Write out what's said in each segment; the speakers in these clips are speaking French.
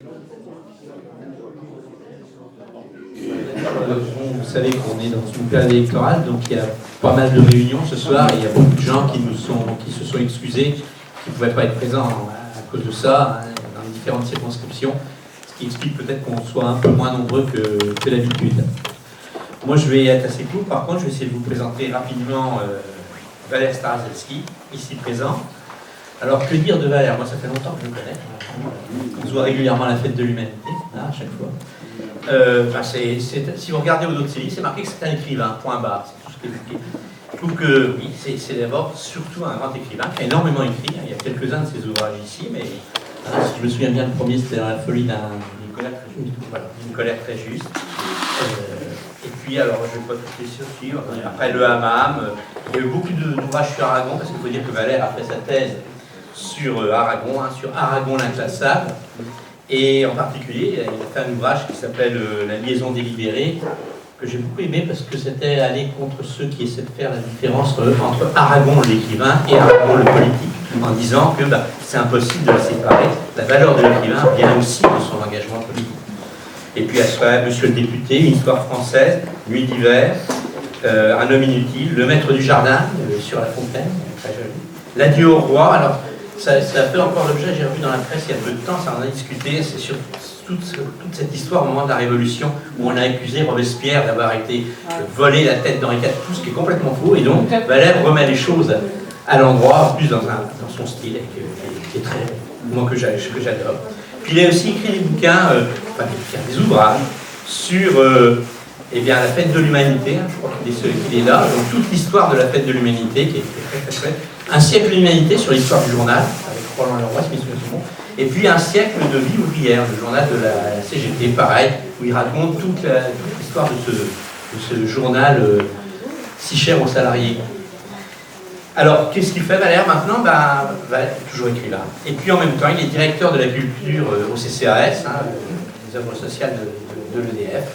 Vous savez qu'on est dans une période électorale, donc il y a pas mal de réunions ce soir, et il y a beaucoup de gens qui se sont excusés, qui ne pouvaient pas être présents à cause de ça, dans les différentes circonscriptions, ce qui explique peut-être qu'on soit un peu moins nombreux que d'habitude. Moi je vais être assez court, par contre je vais essayer de vous présenter rapidement Valère Starazelski, ici présent. Alors que dire de Valère? Moi ça fait longtemps que je le connais, on se voit régulièrement à la fête de l'humanité, à chaque fois. Si vous regardez au dos de ses livres, c'est marqué que c'est un écrivain, point barre, c'est tout ce qui est écrit. Je trouve que oui, c'est d'abord surtout un grand écrivain qui a énormément écrit. Il y a quelques-uns de ses ouvrages ici, mais si je me souviens bien, le premier c'était dans la folie d'une colère très juste. Voilà, d'une colère très juste. Et puis, alors, je ne vais pas tout les suivre. Après, le hammam. Il y a eu beaucoup d'ouvrages sur Aragon, parce qu'il faut dire que Valère a fait sa thèse sur Aragon, sur Aragon l'inclassable. Et en particulier, il a fait un ouvrage qui s'appelle La liaison délibérée, que j'ai beaucoup aimé parce que c'était aller contre ceux qui essaient de faire la différence entre Aragon l'écrivain et Aragon le politique, en disant que c'est impossible de le séparer. La valeur de l'écrivain vient aussi de son engagement politique. Et puis, Monsieur le député, Une histoire française, Nuit d'hiver, Un homme inutile, Le maître du jardin, sur la fontaine, très joli. L'adieu au roi. Alors, ça fait encore l'objet, j'ai revu dans la presse il y a peu de temps, ça en a discuté, c'est sur toute cette histoire au moment de la Révolution où on a accusé Robespierre d'avoir été volé la tête d'Henri IV, tout ce qui est complètement faux, et donc Valère remet les choses à l'endroit, en plus dans son style, qui est très, moi que j'adore. Puis il a aussi écrit des bouquins, des ouvrages sur la fête de l'humanité, je crois qu'il est là, donc toute l'histoire de la fête de l'humanité, qui est très très chouette. Un siècle de l'humanité sur l'histoire du journal, avec Roland Leroy, et puis Un siècle de vie ouvrière, le journal de la CGT, pareil, où il raconte toute l'histoire de ce journal si cher aux salariés. Alors, qu'est-ce qu'il fait Valère maintenant? Valère est toujours écrivain. Et puis en même temps, il est directeur de la culture au CCAS, les œuvres sociales de l'EDF,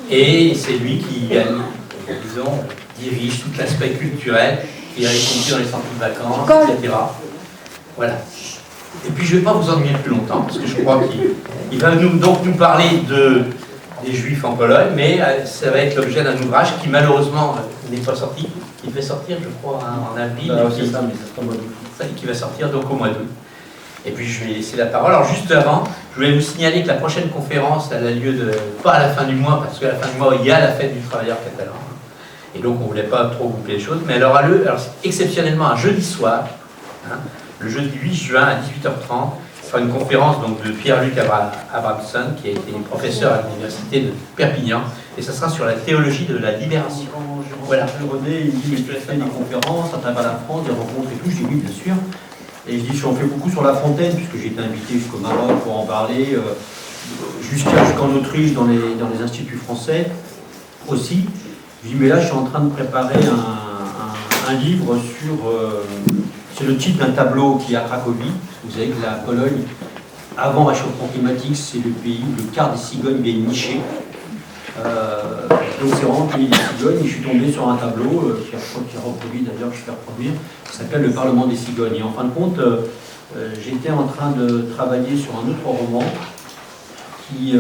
et c'est lui qui, disons, dirige tout l'aspect culturel, qui a compris dans les centres de vacances, etc. Voilà. Et puis je ne vais pas vous ennuyer plus longtemps, parce que je crois qu'il va nous parler des Juifs en Pologne, mais ça va être l'objet d'un ouvrage qui malheureusement n'est pas sorti, qui fait sortir, je crois, en avril, qui va sortir donc au mois d'août. Et puis je vais laisser la parole. Alors juste avant, je voulais vous signaler que la prochaine conférence, elle a lieu pas à la fin du mois, parce qu'à la fin du mois, il y a la fête du travailleur catalan. Et donc on ne voulait pas trop couper les choses, mais elle aura lieu, alors c'est exceptionnellement un jeudi soir, le jeudi 8 juin à 18h30, ce sera une conférence donc, de Pierre-Luc Abramson, qui a été professeur à l'université de Perpignan, et ça sera sur la théologie de la libération. Voilà. René, il dit, tu as fait des conférences à travers la France, des rencontres et tout. Je dis oui, bien sûr. Et je dis, j'en fais beaucoup sur La Fontaine, puisque j'ai été invité jusqu'au Maroc pour en parler, jusqu'en Autriche, dans les instituts français aussi. Je dis, mais là, je suis en train de préparer un livre sur... c'est le titre d'un tableau qui est à Cracovie. Vous savez que la Pologne, avant le réchauffement climatique, c'est le pays où le quart des cigognes viennent nicher. Donc c'est vraiment le pays des cigognes. Et je suis tombé sur un tableau qui est reproduit, d'ailleurs, je fais reproduire, qui s'appelle Le Parlement des cigognes. Et en fin de compte, j'étais en train de travailler sur un autre roman qui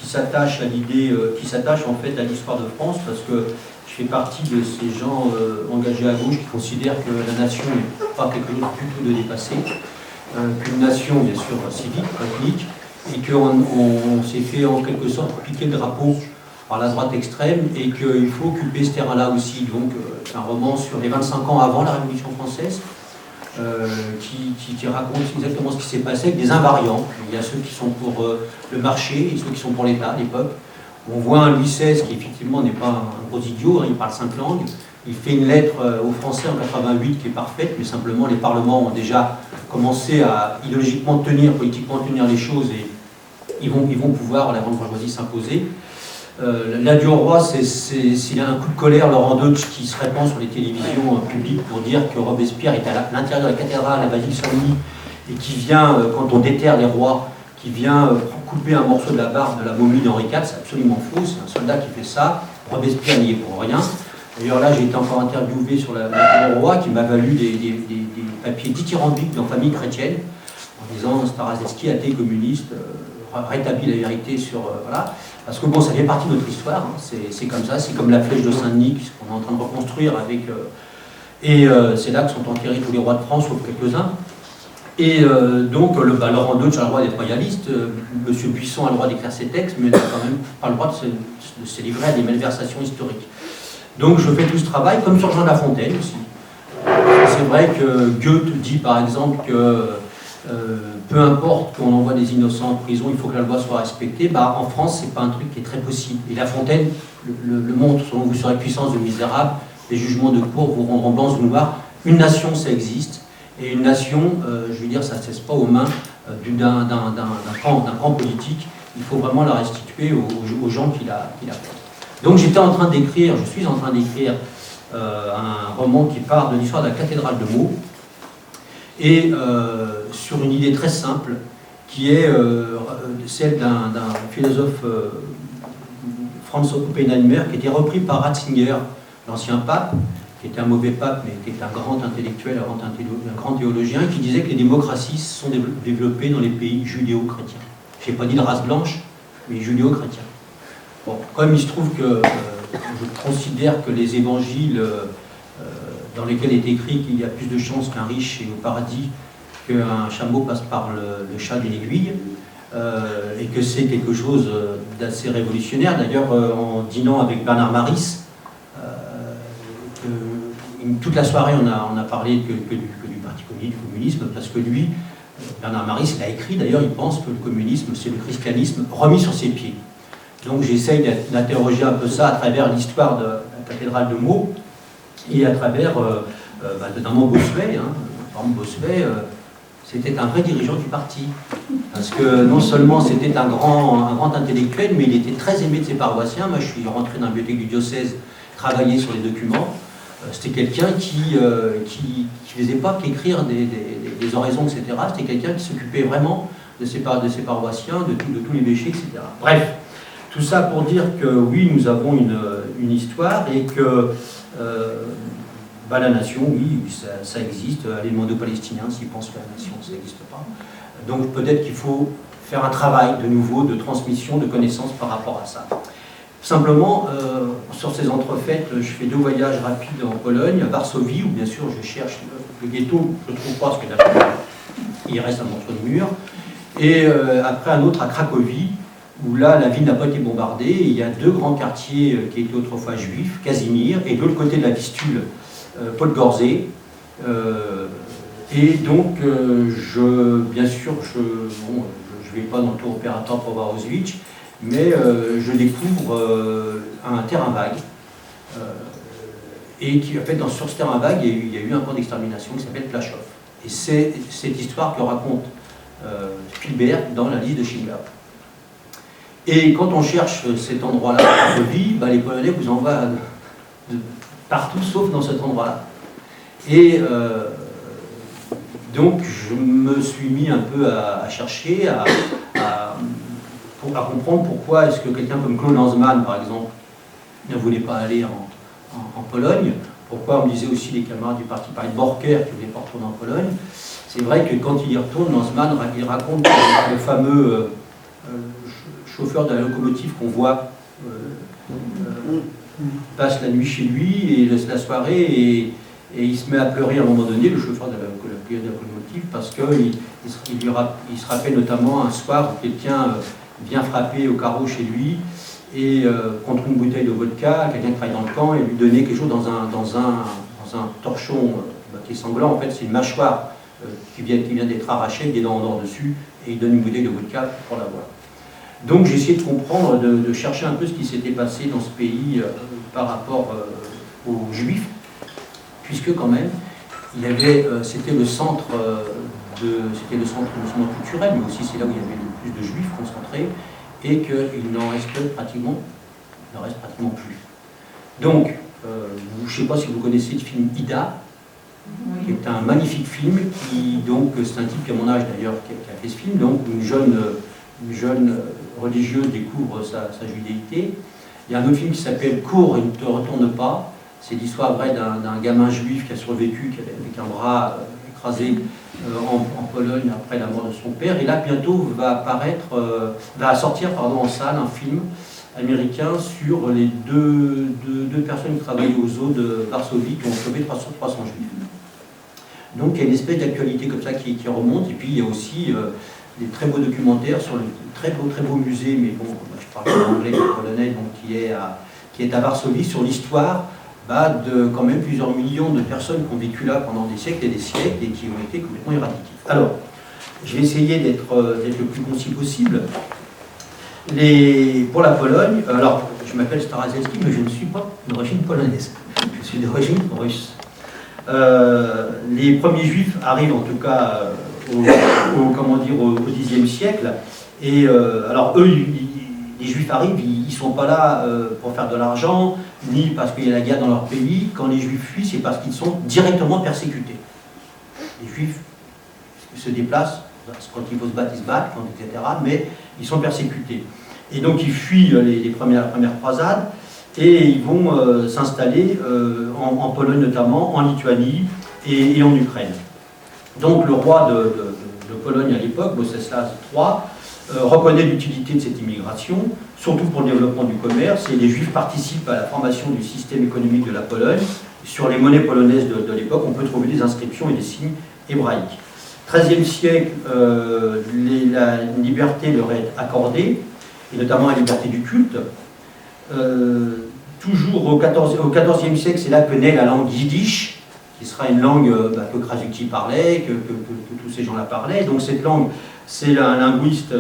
s'attache à l'idée, qui s'attache en fait à l'histoire de France, parce que je fais partie de ces gens engagés à gauche qui considèrent que la nation n'est pas quelque chose du tout de dépassé, qu'une nation, bien sûr, civique, ethnique, et qu'on s'est fait en quelque sorte piquer le drapeau par la droite extrême, et qu'il faut occuper ce terrain-là aussi. Donc, c'est un roman sur les 25 ans avant la Révolution française, qui raconte exactement ce qui s'est passé avec des invariants. Il y a ceux qui sont pour le marché et ceux qui sont pour l'État, les peuples. On voit un Louis XVI qui effectivement n'est pas un gros idiot, il parle 5 langues. Il fait une lettre aux Français en 88 qui est parfaite, mais simplement les parlements ont déjà commencé à idéologiquement politiquement tenir les choses, et ils vont pouvoir, la grande bourgeoisie, s'imposer. L'adieu au roi, s'il y a un coup de colère, Laurent Deutsch qui se répand sur les télévisions publiques pour dire que Robespierre est à l'intérieur de la cathédrale, à la basilique Saint-Denis, et qui vient, quand on déterre les rois, qui vient couper un morceau de la barbe de la momie d'Henri IV, c'est absolument faux, c'est un soldat qui fait ça, Robespierre n'y est pour rien. D'ailleurs là, j'ai été encore interviewé sur l'adieu au roi, qui m'a valu des papiers dithyrambiques dans Famille chrétienne, en disant Staroselski, athée communiste, rétablit la vérité sur... voilà. Parce que bon, ça fait partie de notre histoire, hein. C'est comme ça, c'est comme la flèche de Saint-Denis qu'on est en train de reconstruire avec... c'est là que sont enterrés tous les rois de France, sauf quelques-uns. Et donc, Laurent Deutsch a le droit d'être royaliste, M. Buisson a le droit d'écrire ses textes, mais n'a quand même pas le droit de se livrer à des malversations historiques. Donc je fais tout ce travail, comme sur Jean de La Fontaine aussi. C'est vrai que Goethe dit par exemple que peu importe qu'on envoie des innocents en prison, il faut que la loi soit respectée. Bah, en France, c'est pas un truc qui est très possible. Et La Fontaine le montre, selon vous, sur la puissance de Misérable, les jugements de cour vous rendront blancs ou noirs. Une nation, ça existe. Et une nation, je veux dire, ça ne cesse pas aux mains d'un camp politique. Il faut vraiment la restituer aux gens qui la portent. Donc je suis en train d'écrire un roman qui part de l'histoire de la cathédrale de Meaux, et sur une idée très simple, qui est celle d'un philosophe, Franz Oppenheimer, qui était repris par Ratzinger, l'ancien pape, qui était un mauvais pape, mais qui était un grand intellectuel, un grand théologien, qui disait que les démocraties se sont développées dans les pays judéo-chrétiens. Je n'ai pas dit de race blanche, mais judéo-chrétiens. Bon, comme il se trouve que je considère que les évangiles dans lesquels est écrit qu'il y a plus de chances qu'un riche est au paradis qu'un chameau passe par le chat d'une aiguille, et que c'est quelque chose d'assez révolutionnaire. D'ailleurs, en dînant avec Bernard Maris, toute la soirée on a parlé que du Parti communiste, du communisme, parce que lui, Bernard Maris, il a écrit, d'ailleurs, il pense que le communisme, c'est le christianisme remis sur ses pieds. Donc j'essaye d'interroger un peu ça à travers l'histoire de la cathédrale de Meaux et à travers notamment Bossuet. Par exemple, Bossuet, c'était un vrai dirigeant du parti. Parce que non seulement c'était un grand intellectuel, mais il était très aimé de ses paroissiens. Moi, je suis rentré dans la bibliothèque du diocèse, travailler sur les documents. C'était quelqu'un qui faisait pas qu'écrire des oraisons, etc. C'était quelqu'un qui s'occupait vraiment de ses paroissiens, de tous les péchés, etc. Bref. Tout ça pour dire que oui, nous avons une histoire et que la nation, oui, ça existe. Les mondo-palestiniens, s'ils pensent que la nation, ça n'existe pas. Donc peut-être qu'il faut faire un travail de nouveau de transmission de connaissances par rapport à ça. Simplement, sur ces entrefaites, je fais 2 voyages rapides en Pologne, à Varsovie, où bien sûr je cherche le ghetto, je ne trouve pas, parce que d'abord, il reste un morceau de mur. Et après un autre à Cracovie, où là, la ville n'a pas été bombardée, et il y a 2 grands quartiers qui étaient autrefois juifs, Casimir, et de l'autre côté de la Vistule, Podgorzé. Et donc, bien sûr, je ne vais pas dans le tour opératoire pour voir Auschwitz, mais je découvre un terrain vague, et qui, en fait, sur ce terrain vague, il y a eu un camp d'extermination qui s'appelle Plaszów. Et c'est cette histoire que raconte Spielberg dans la liste de Schindler. Et quand on cherche cet endroit-là, les Polonais vous envoient partout, sauf dans cet endroit-là. Et donc, je me suis mis un peu à chercher, à comprendre pourquoi est-ce que quelqu'un comme Claude Lanzmann, par exemple, ne voulait pas aller en Pologne. Pourquoi on me disait aussi les camarades du parti Paris de Borker qui ne voulaient pas retourner en Pologne. C'est vrai que quand il y retourne, Lanzmann, il raconte le fameux chauffeur de la locomotive qu'on voit passe la nuit chez lui et laisse la soirée et il se met à pleurer à un moment donné, le chauffeur de la locomotive, parce qu'il se rappelle notamment un soir où quelqu'un vient frapper au carreau chez lui et contre une bouteille de vodka, quelqu'un qui travaille dans le camp, et lui donner quelque chose dans un torchon qui est sanglant. En fait, c'est une mâchoire qui vient d'être arrachée, avec des dents en or dessus, et il donne une bouteille de vodka pour la boire. Donc j'ai essayé de comprendre, de chercher un peu ce qui s'était passé dans ce pays par rapport aux Juifs, puisque quand même, c'était le centre non seulement culturel, mais aussi c'est là où il y avait le plus de Juifs concentrés, et qu'il n'en reste pratiquement plus. Donc, je ne sais pas si vous connaissez le film Ida, qui est un magnifique film, c'est un type qui a mon âge d'ailleurs qui a fait ce film, donc une jeune religieuse découvre sa judéité. Il y a un autre film qui s'appelle Cours et ne te retourne pas. C'est l'histoire vraie d'un gamin juif qui a survécu, avec un bras écrasé en Pologne après la mort de son père. Et là, bientôt, va sortir en salle un film américain sur les deux personnes qui travaillaient au zoo de Varsovie qui ont sauvé 300 juifs. Donc il y a une espèce d'actualité comme ça qui remonte. Et puis il y a aussi des très beaux documentaires sur le très beau musée, mais bon, je parle en anglais et polonais, donc qui est à Varsovie, sur l'histoire de quand même plusieurs millions de personnes qui ont vécu là pendant des siècles et des siècles et qui ont été complètement éradiquées. Alors, je vais essayer d'être le plus concis possible. Pour la Pologne, alors je m'appelle Starazelski, mais je ne suis pas d'origine polonaise, je suis d'origine russe. Les premiers juifs arrivent en tout cas au Xe siècle, et alors eux, les juifs arrivent, ils ne sont pas là pour faire de l'argent, ni parce qu'il y a la guerre dans leur pays. Quand les juifs fuient, c'est parce qu'ils sont directement persécutés. Les juifs se déplacent, quand il faut se battre, ils se battent, etc., mais ils sont persécutés. Et donc ils fuient les premières croisades, et ils vont s'installer en Pologne notamment, en Lituanie et en Ukraine. Donc le roi de Pologne à l'époque, Bolesław III, reconnaît l'utilité de cette immigration, surtout pour le développement du commerce, et les Juifs participent à la formation du système économique de la Pologne. Sur les monnaies polonaises de l'époque, on peut trouver des inscriptions et des signes hébraïques. XIIIe siècle, la liberté leur est accordée, et notamment la liberté du culte. Toujours au XIVe siècle, c'est là que naît la langue yiddish, qui sera une langue que Krasucki parlait, que tous ces gens-là parlaient. Donc cette langue, c'est un linguiste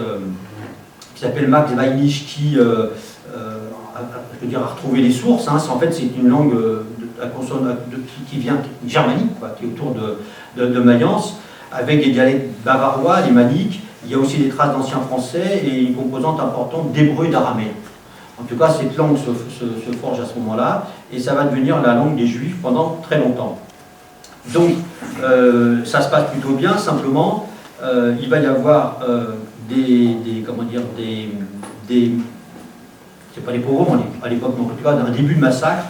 qui s'appelle Max Weinisch qui a retrouvé les sources. En fait, c'est une langue qui vient germanique, qui est autour de Mayence, avec des dialectes bavarois, alémaniques. Il y a aussi des traces d'ancien français et une composante importante d'hébreu et d'araméen. En tout cas, cette langue se forge à ce moment-là, et ça va devenir la langue des Juifs pendant très longtemps. Donc, ça se passe plutôt bien, simplement, il va y avoir c'est pas des pogroms à l'époque, mais en tout cas, un début de massacre,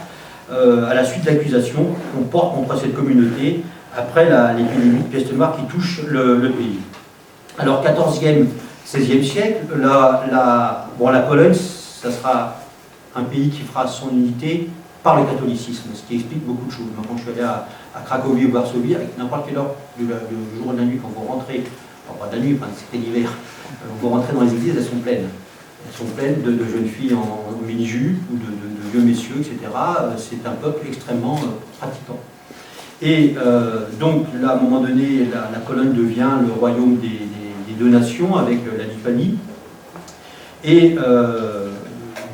à la suite d'accusations qu'on porte contre cette communauté, après l'épidémie de peste noire qui touche le pays. Alors, 14e, 16e siècle, la Pologne, ça sera un pays qui fera son unité par le catholicisme, ce qui explique beaucoup de choses. Moi, quand je suis allé à Cracovie ou Varsovie, avec n'importe quelle heure du jour ou de la nuit, quand vous rentrez, enfin pas de la nuit, c'était l'hiver, vous rentrez dans les églises, elles sont pleines. Elles sont pleines de jeunes filles en mini-jupe ou de vieux messieurs, etc. C'est un peuple extrêmement pratiquant. Et donc, là, à un moment donné, la Pologne devient le royaume des deux nations avec la Lituanie. Et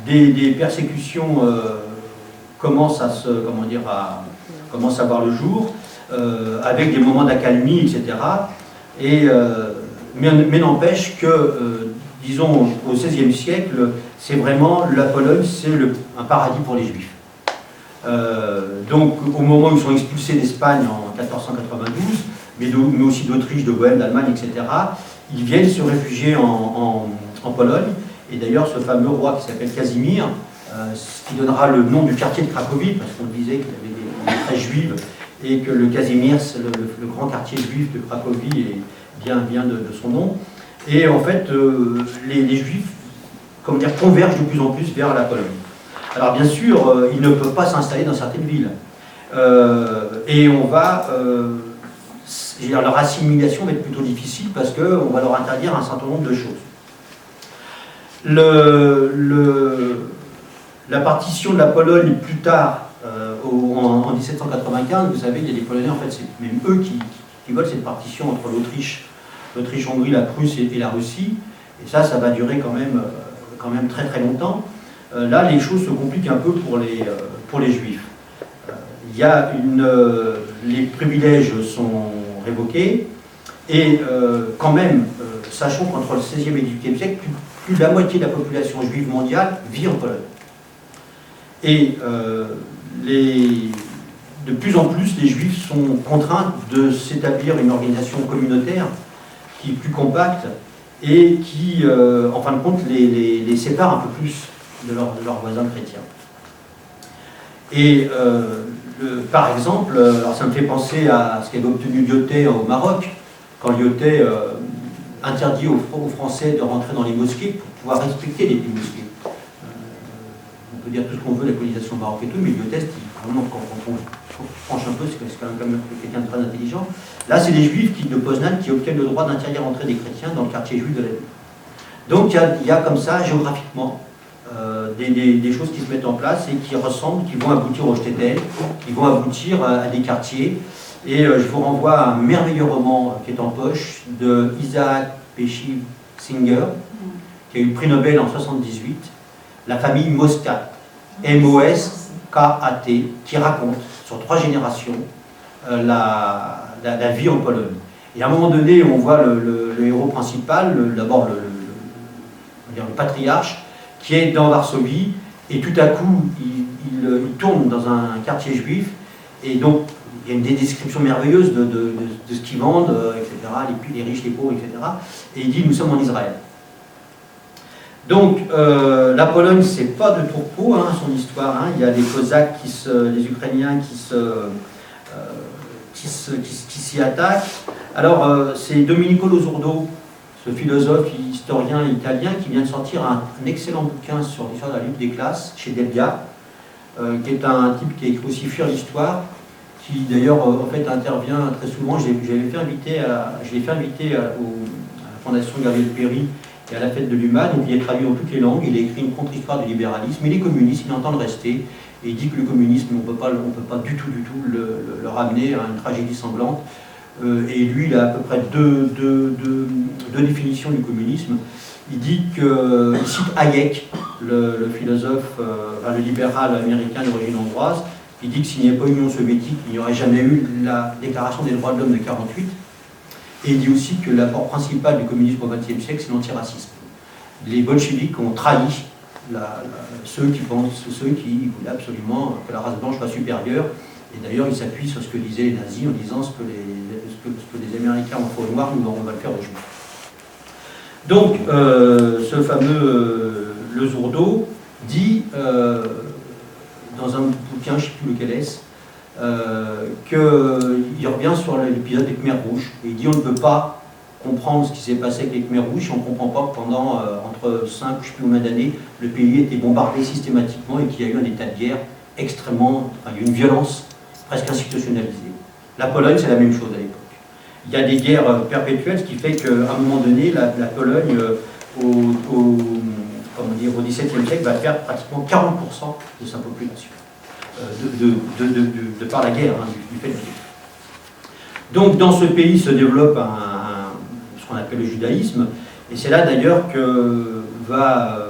des persécutions commencent à voir le jour, avec des moments d'accalmie, etc. Mais n'empêche que, disons, au XVIe siècle, c'est vraiment, la Pologne, c'est un paradis pour les Juifs. Donc, au moment où ils sont expulsés d'Espagne en 1492, mais aussi d'Autriche, de Bohême, d'Allemagne, etc., ils viennent se réfugier en Pologne. Et d'ailleurs, ce fameux roi qui s'appelle Casimir, ce qui donnera le nom du quartier de Cracovie, parce qu'on disait qu'il y avait des traits juives, et que le Casimir, le grand quartier juif de Cracovie, vient de son nom. Et en fait, les Juifs, convergent de plus en plus vers la Pologne. Alors bien sûr, ils ne peuvent pas s'installer dans certaines villes. Et leur assimilation va être plutôt difficile parce qu'on va leur interdire un certain nombre de choses. La partition de la Pologne plus tard, en 1795, vous savez, il y a des Polonais, en fait, c'est même eux qui veulent cette partition entre l'Autriche-Hongrie, la Prusse et la Russie. Et ça va durer quand même très très longtemps. Là, les choses se compliquent un peu pour les Juifs. Les privilèges sont révoqués, et quand même, sachant qu'entre le XVIe et le XVIIIe siècle, plus de la moitié de la population juive mondiale vit en Pologne. Et de plus en plus, les Juifs sont contraints de s'établir une organisation communautaire qui est plus compacte et qui, en fin de compte, les sépare un peu plus de leurs voisins chrétiens. Et par exemple, alors ça me fait penser à ce qu'avait obtenu Lyotet au Maroc, quand Lyotet interdit aux Français de rentrer dans les mosquées pour pouvoir respecter les mosquées. On peut dire tout ce qu'on veut, la colonisation marocaine et tout, mais Lyotet, vraiment, quand on franche un peu, c'est quand même quelqu'un de très intelligent. Là, c'est les Juifs de Poznan qui obtiennent le droit d'interdire l'entrée des chrétiens dans le quartier juif de la ville. Donc il y a comme ça, géographiquement, des choses qui se mettent en place et qui ressemblent, qui vont aboutir au Shtetl, qui vont aboutir à des quartiers. Et je vous renvoie à un merveilleux roman qui est en poche de Isaac Pesci Singer, qui a eu le prix Nobel en 1978, La famille Moscat, M-O-S-K-A-T, qui raconte sur 3 générations la vie en Pologne. Et à un moment donné, on voit le héros principal, d'abord le patriarche, qui est dans Varsovie, et tout à coup, il tourne dans un quartier juif, et donc il y a des descriptions merveilleuses de ce qu'ils vendent, etc., les riches, les pauvres, etc. Et il dit, nous sommes en Israël. Donc, la Pologne, c'est pas de tourpeau, hein, son histoire. Hein. Il y a des Cosaques, les Ukrainiens qui s'y attaquent. Alors, c'est Domenico Losurdo, ce philosophe historien italien, qui vient de sortir un excellent bouquin sur l'histoire de la lutte des classes, chez Delga, qui est un type qui a écrit aussi Fuir l'histoire, qui d'ailleurs en fait intervient très souvent. Je l'ai fait inviter à la Fondation Gabriel Péry et à la fête de l'UMA, donc il est traduit dans toutes les langues, il a écrit une contre-histoire du libéralisme, il est communiste, il entend le rester, et il dit que le communisme, on ne peut pas du tout le ramener à une tragédie sanglante. Et lui, il a à peu près deux définitions du communisme. Il dit que, il cite Hayek, le philosophe, le libéral américain d'origine hongroise, il dit que s'il n'y avait pas Union soviétique, il n'y aurait jamais eu la déclaration des droits de l'homme de 1948. Et il dit aussi que l'apport principal du communisme au XXe siècle, c'est l'antiracisme. Les bolcheviks ont trahi ceux qui voulaient absolument que la race blanche soit supérieure. Et d'ailleurs, ils s'appuient sur ce que disaient les nazis en disant ce que les Américains ont fait aux Noirs, nous on va le faire aux Juifs. Donc, ce fameux Losurdo dit, dans un bouquin, je ne sais plus lequel est-ce, qu'il revient sur l'épisode des Khmers rouges. Et il dit on ne peut pas comprendre ce qui s'est passé avec les Khmers rouges si on ne comprend pas que pendant entre 5, je ne sais plus combien d'années, le pays était bombardé systématiquement et qu'il y a eu un état de guerre extrêmement, il y a eu une violence presque institutionnalisée. La Pologne, c'est la même chose à l'époque. Il y a des guerres perpétuelles, ce qui fait qu'à un moment donné, la Pologne, au XVIIe siècle, va perdre pratiquement 40% de sa population, de par la guerre, hein, du fait de la guerre. Donc, dans ce pays se développe ce qu'on appelle le judaïsme, et c'est là d'ailleurs que va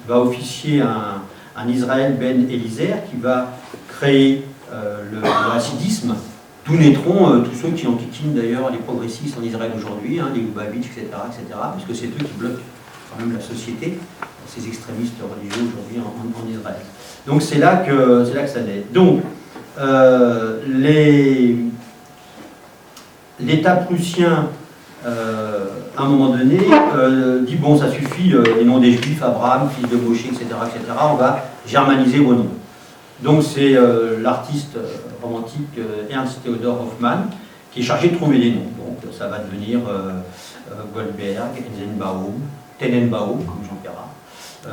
officier un Israël Ben Eliezer qui va créer le hassidisme, d'où naîtront tous ceux qui enquiquinent d'ailleurs les progressistes en Israël aujourd'hui, hein, les Lubavitch, etc., puisque c'est eux qui bloquent quand même la société, ces extrémistes religieux aujourd'hui en Israël. Donc c'est là que ça naît. Donc l'État prussien, à un moment donné, dit bon, ça suffit, les noms des Juifs, Abraham, fils de Moshe, etc., on va germaniser vos noms. Donc c'est l'artiste romantique Ernst Theodor Hoffmann qui est chargé de trouver des noms. Donc ça va devenir Goldberg, Eisenbaum, Tenenbaum, comme Jean Perrat,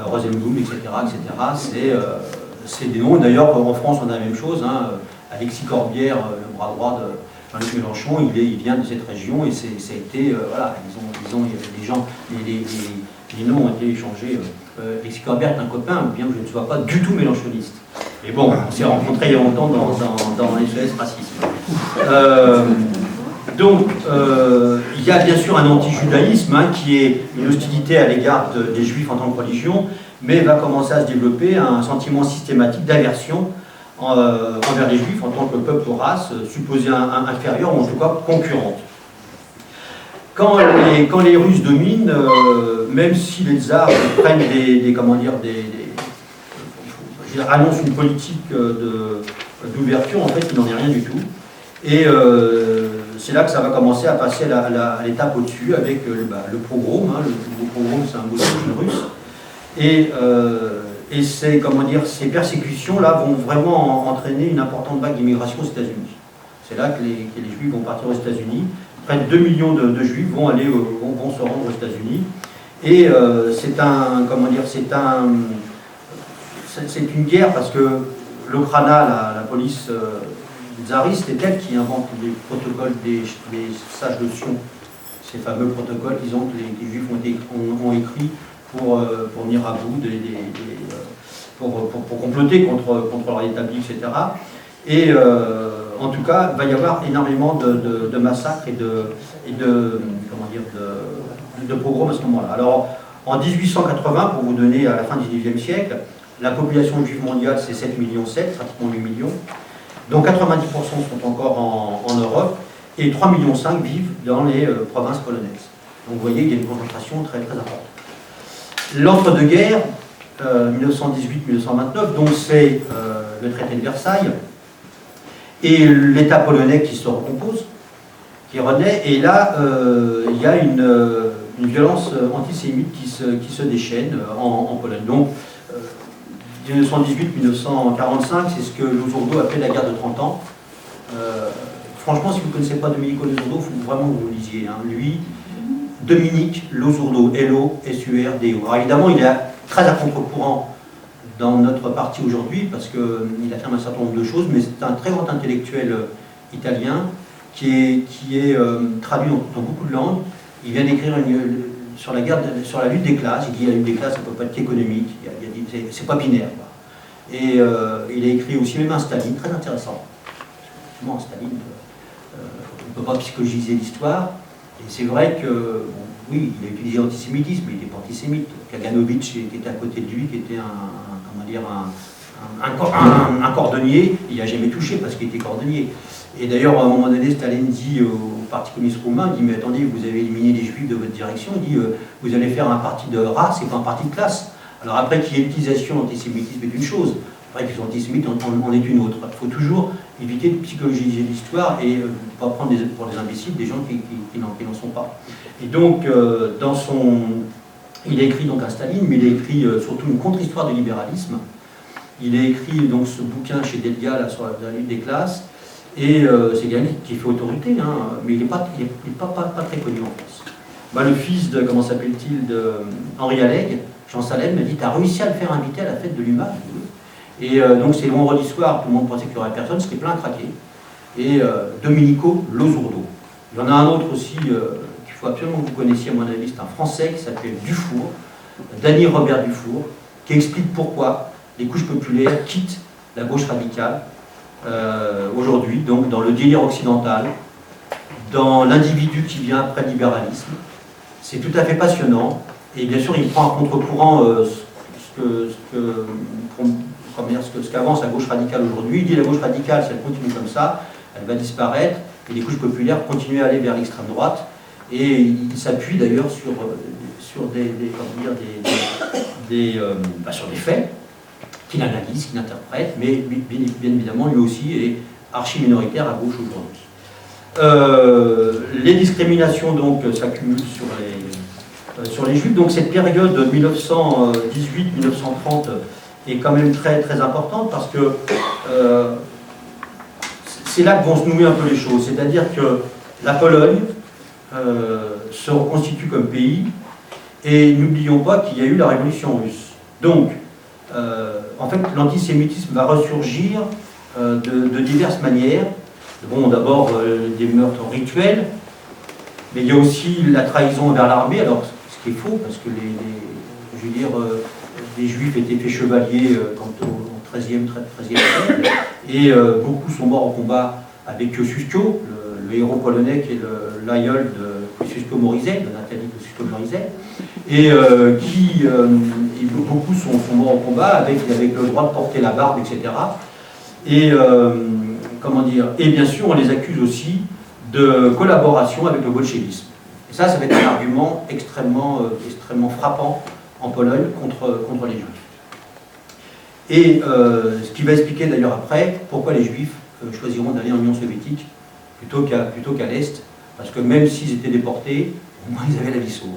Rosenblum, etc. C'est des noms. D'ailleurs, en France, on a la même chose. Hein. Alexis Corbière, le bras droit de Jean-Luc Mélenchon, il vient de cette région et ça a été, voilà, il y avait des gens, les noms ont été échangés. Alexis Corbière est un copain, bien que je ne sois pas du tout mélenchoniste. Mais bon, on s'est rencontrés il y a longtemps dans les SES Racisme. Donc, il y a bien sûr un anti-judaïsme, hein, qui est une hostilité à l'égard des Juifs en tant que religion, mais va commencer à se développer un sentiment systématique d'aversion envers les Juifs en tant que peuple ou race supposée inférieure, ou en tout cas concurrente. Quand les Russes dominent, même si les tsars prennent annoncent une politique d'ouverture, en fait, il n'en est rien du tout. Et c'est là que ça va commencer à passer à l'étape au-dessus avec le pogrom. Hein, le pogrom, c'est un mot russe. Et Et ces, comment dire, ces persécutions-là vont vraiment entraîner une importante vague d'immigration aux États-Unis. C'est là que les Juifs vont partir aux États-Unis. Près de 2 millions de Juifs vont se rendre aux États-Unis. Et c'est une guerre parce que l'Okhrana, la police tsariste, est elle qui invente les protocoles des sages de Sion. Ces fameux protocoles qu'ils ont, que les Juifs ont écrits pour venir à bout, pour comploter contre leur établi, etc. Et en tout cas, il va y avoir énormément de massacres et de pogroms à ce moment-là. Alors, en 1880, pour vous donner à la fin du XIXe siècle, la population juive mondiale, c'est 7,7 millions, pratiquement 8 millions, dont 90% sont encore en Europe, et 3,5 millions vivent dans les provinces polonaises. Donc vous voyez, il y a une concentration très, très importante. L'entre-deux-guerres, 1918-1929, donc c'est le traité de Versailles, et l'État polonais qui se recompose, qui renaît, et là, il y a une violence antisémite qui se déchaîne en Pologne. Donc, 1918-1945, c'est ce que Losurdo appelle la guerre de 30 ans. Franchement, si vous ne connaissez pas Domenico Losurdo, il faut vraiment que vous le lisiez. Hein. Lui, Dominique Losurdo, L-O-S-U-R-D-O. Alors évidemment, il est très à contre-courant dans notre parti aujourd'hui, parce qu'il affirme un certain nombre de choses, mais c'est un très grand intellectuel italien qui est traduit dans beaucoup de langues. Il vient d'écrire sur la lutte des classes. Il dit la lutte des classes, ça ne peut pas être qu'économique, c'est pas binaire. Quoi. Et il a écrit aussi même un Staline, très intéressant. Effectivement, un Staline, on ne peut pas psychologiser l'histoire. Et c'est vrai que, bon, oui, il a utilisé l'antisémitisme, mais il n'était pas antisémite. Kaganovitch, qui était à côté de lui, qui était un cordonnier, il n'a jamais touché parce qu'il était cordonnier. Et d'ailleurs, à un moment donné, Staline dit au Parti communiste roumain, il dit, mais attendez, vous avez éliminé les juifs de votre direction, il dit, vous allez faire un parti de race et pas un parti de classe. Alors après qu'il y ait l'utilisation de l'antisémitisme est une chose, après qu'ils sont antisémites en est une autre. Il faut toujours éviter de psychologiser l'histoire et ne pas prendre pour des imbéciles des gens qui n'en sont pas. Et donc, il a écrit donc un Staline, mais il a écrit surtout une contre-histoire du libéralisme. Il a écrit donc ce bouquin chez Delga là, sur la lutte des classes, et c'est quelqu'un qui fait autorité, hein, mais il n'est pas très connu en France. Bah, le fils de, comment s'appelle-t-il, de Henri Alleg, Jean Salem, m'a dit, tu as réussi à le faire inviter à la fête de l'UMA. Et donc c'est le vendredi soir, tout le monde pensait qu'il n'y aurait personne, c'était plein à craquer. Et Domenico Losurdo. Il y en a un autre aussi qu'il faut absolument que vous connaissiez, à mon avis, c'est un Français qui s'appelle Dufour, Dany Robert Dufour, qui explique pourquoi les couches populaires quittent la gauche radicale aujourd'hui, donc dans le délire occidental, dans l'individu qui vient après le libéralisme. C'est tout à fait passionnant, et bien sûr il prend à contre-courant ce qu'avance la gauche radicale aujourd'hui. Il dit la gauche radicale, si elle continue comme ça, elle va disparaître, et les couches populaires continuent à aller vers l'extrême droite, et il s'appuie d'ailleurs sur des faits qu'il analyse, qu'il interprète, mais bien évidemment lui aussi est archi-minoritaire à gauche aujourd'hui. Les discriminations donc s'accumulent sur les juifs, donc cette période de 1918-1930 est quand même très, très importante parce que c'est là que vont se nouer un peu les choses, c'est-à-dire que la Pologne se reconstitue comme pays, et n'oublions pas qu'il y a eu la révolution russe. Donc, en fait, l'antisémitisme va ressurgir de diverses manières. Bon, d'abord des meurtres rituels, mais il y a aussi la trahison envers l'armée, alors ce qui est faux, parce que les Juifs étaient faits chevaliers au XIIIe siècle, et beaucoup sont morts au combat avec Kosciuszko, le héros polonais qui est l'aïeul de Kosciuszko-Morizet, de Nathalie Kosciuszko-Morizet, et beaucoup sont morts au combat avec le droit de porter la barbe, etc. Et et bien sûr, on les accuse aussi de collaboration avec le bolchevisme. Et ça va être un argument extrêmement frappant en Pologne contre les Juifs. Et ce qui va expliquer d'ailleurs après pourquoi les Juifs choisiront d'aller en Union soviétique plutôt qu'à l'Est, parce que même s'ils étaient déportés, au moins ils avaient la vie sauve.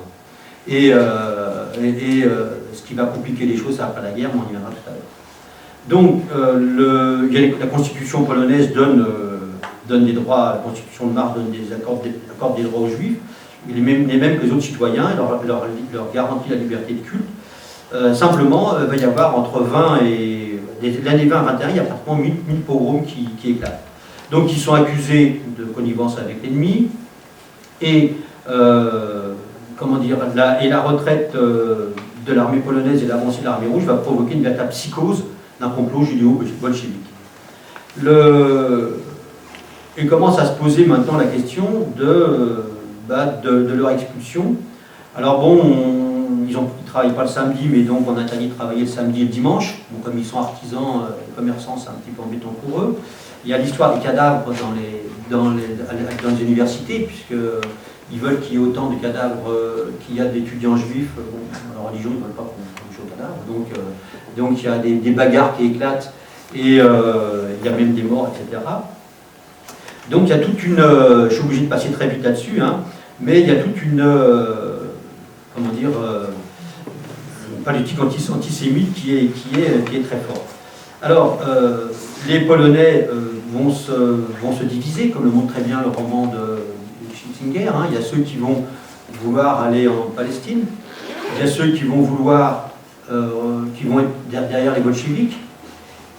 Et ce qui va compliquer les choses après la guerre, mais on y viendra tout à l'heure. Donc, la constitution polonaise donne des droits, la constitution de Mars donne accorde des droits aux juifs, les mêmes que les autres citoyens, et leur garantit la liberté de culte. Simplement, il va y avoir entre 20 et l'année 20 à 21, il y a pratiquement 1000 pogroms qui éclatent. Donc, ils sont accusés de connivence avec l'ennemi, et comment dire, la retraite de l'armée polonaise et l'avancée de l'armée rouge va provoquer une véritable psychose d'un complot judéo-bolchevique. Il commence à se poser maintenant la question de leur expulsion. Alors bon, ils ne travaillent pas le samedi, mais donc on interdit de travailler le samedi et le dimanche. Donc comme ils sont artisans, commerçants, c'est un petit peu embêtant pour eux. Il y a l'histoire des cadavres dans les universités, puisqu'ils veulent qu'il y ait autant de cadavres qu'il y a d'étudiants juifs. Bon, dans la religion, ils ne veulent pas qu'on touche aux cadavres. Donc il y a des bagarres qui éclatent, et il y a même des morts, etc. Donc il y a toute une... je suis obligé de passer très vite là-dessus, hein, mais il y a toute une... comment dire... politique antisémite qui est très forte. Alors, les Polonais vont se diviser, comme le montre très bien le roman de Schlesinger. Hein. Il y a ceux qui vont vouloir aller en Palestine, il y a ceux qui vont vouloir, qui vont être derrière les bolcheviks,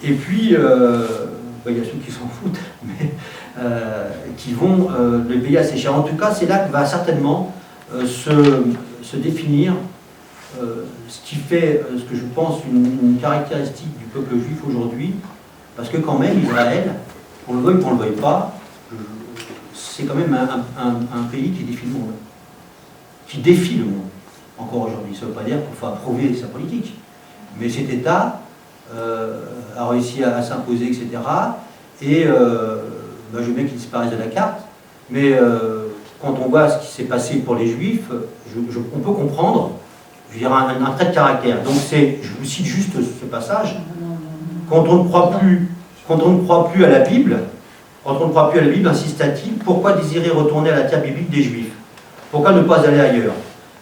et puis il y a ceux qui s'en foutent, mais qui vont le payer assez cher. En tout cas, c'est là que va certainement se définir ce qui fait, ce que je pense, une caractéristique du peuple juif aujourd'hui, parce que quand même, Israël, qu'on le veuille ou qu'on ne le veuille pas, c'est quand même un pays qui défie le monde. Qui défie le monde, encore aujourd'hui. Ça ne veut pas dire qu'il faut approuver sa politique, mais cet État a réussi à s'imposer, etc. Et je veux bien qu'il disparaisse de la carte, mais quand on voit ce qui s'est passé pour les Juifs, on peut comprendre, je veux dire, un trait de caractère. Donc je vous cite juste ce passage. Quand on ne croit plus à la Bible, insista-t-il, pourquoi désirer retourner à la terre biblique des Juifs? Pourquoi ne pas aller ailleurs?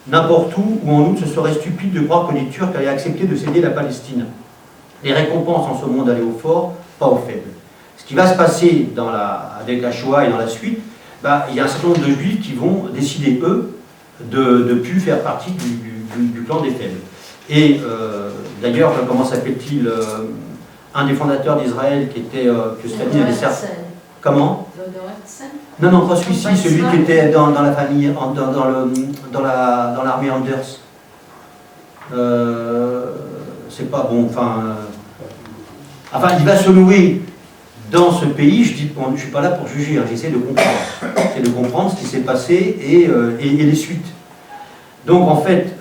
N'importe où en outre, ce serait stupide de croire que les Turcs allaient accepter de céder la Palestine. Les récompenses en ce monde allaient aux forts, pas aux faibles. Ce qui va se passer avec la Shoah et dans la suite, il y a un certain nombre de Juifs qui vont décider, eux, de ne plus faire partie du clan des faibles. Et d'ailleurs, comment s'appelle-t-il, un des fondateurs d'Israël qui était... que Staline avait servi. Comment? Non, pas celui-ci, celui qui était dans la famille, dans l'armée Anders. C'est pas bon, enfin, il va se nouer dans ce pays. Je ne suis pas là pour juger, hein, j'essaie de comprendre. J'essaie de comprendre ce qui s'est passé et les suites. Donc en fait,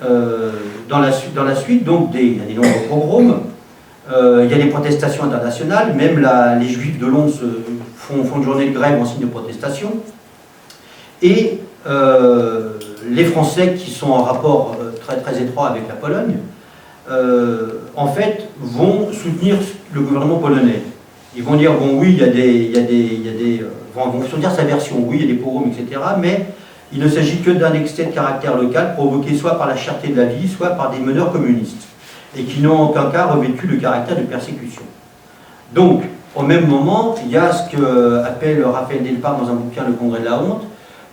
dans la suite, donc, il y a des nombreux pogroms, il y a des protestations internationales, même les Juifs de Londres font une journée de grève en signe de protestation, et les Français qui sont en rapport très, très étroit avec la Pologne, en fait, vont soutenir le gouvernement polonais. Ils vont dire, bon oui, vont dire sa version, oui, il y a des pogroms, etc., mais il ne s'agit que d'un excès de caractère local provoqué soit par la cherté de la vie, soit par des meneurs communistes, et qui n'ont en aucun cas revêtu le caractère de persécution. Donc, au même moment, il y a ce qu'appelle Raphaël Delpar dans un bouquin Le Congrès de la honte,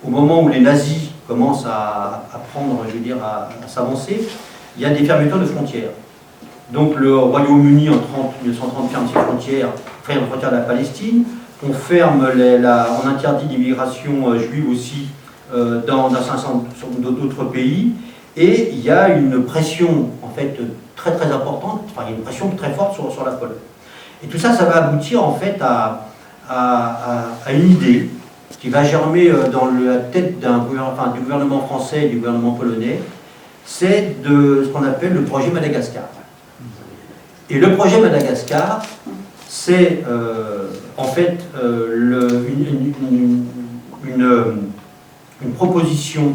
au moment où les nazis commencent à prendre, je veux dire, à s'avancer, il y a des fermetures de frontières. Donc le Royaume-Uni en 1930 ferme ses frontières, ferme les frontières de la Palestine, on interdit l'immigration juive aussi dans 500 d'autres pays, et il y a une pression en fait très très importante, enfin il y a une pression très forte sur la Pologne. Et tout ça, ça va aboutir en fait à une idée qui va germer dans la tête du gouvernement français et du gouvernement polonais, c'est ce qu'on appelle le projet Madagascar. Et le projet Madagascar, c'est en fait une proposition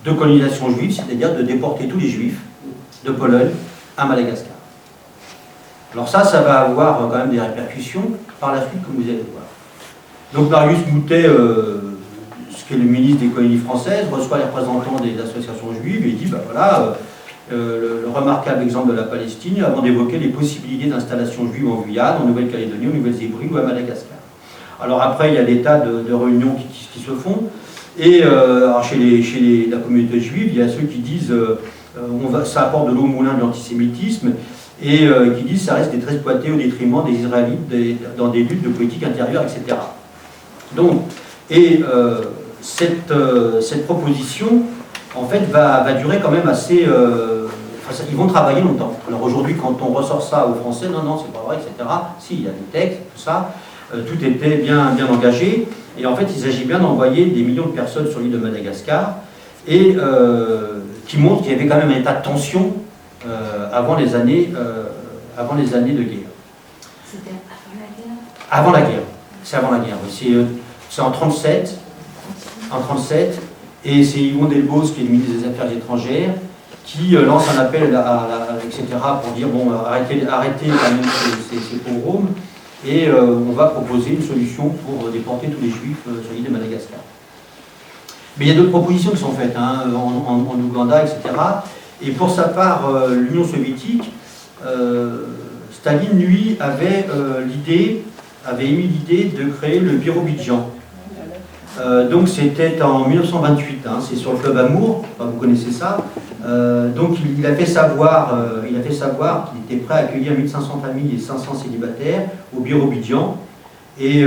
de colonisation juive, c'est-à-dire de déporter tous les juifs de Pologne à Madagascar. Alors ça va avoir quand même des répercussions par la suite, comme vous allez voir. Donc Marius Moutet, ce qui est le ministre des colonies françaises, reçoit les représentants des associations juives et dit, voilà, le remarquable exemple de la Palestine, avant d'évoquer les possibilités d'installation juive en Guyane, en Nouvelle-Calédonie, aux Nouvelles-Hébrides ou à Madagascar. Alors après, il y a des tas de réunions qui se font, et alors chez la communauté juive, il y a ceux qui disent ça apporte de l'eau au moulin de l'antisémitisme, et qui disent ça risque d'être exploité au détriment des Israélites dans des luttes de politique intérieure, etc. Donc, cette proposition, en fait, va durer quand même assez... ils vont travailler longtemps. Alors aujourd'hui, quand on ressort ça aux Français, non, non, c'est pas vrai, etc. Si, il y a des textes, tout ça, tout était bien engagé. Et en fait, il s'agit bien d'envoyer des millions de personnes sur l'île de Madagascar, et qui montre qu'il y avait quand même un état de tension avant les années de guerre. C'était avant la guerre? Avant la guerre. C'est avant la guerre, oui. C'est en 1937. En 1937. Et c'est Yvon Delbos, qui est le ministre des Affaires étrangères, qui lance un appel, etc., pour dire, bon, arrêtez quand même ces pogroms, et on va proposer une solution pour déporter tous les Juifs sur l'île de Madagascar. Mais il y a d'autres propositions qui sont faites, hein, en Ouganda, etc. Et pour sa part, l'Union soviétique, Staline, lui, avait émis l'idée de créer le Birobidjan. Donc c'était en 1928, hein, c'est sur le fleuve Amour, enfin, vous connaissez ça. Donc il a fait savoir qu'il était prêt à accueillir 1500 familles et 500 célibataires au Birobidjan. Et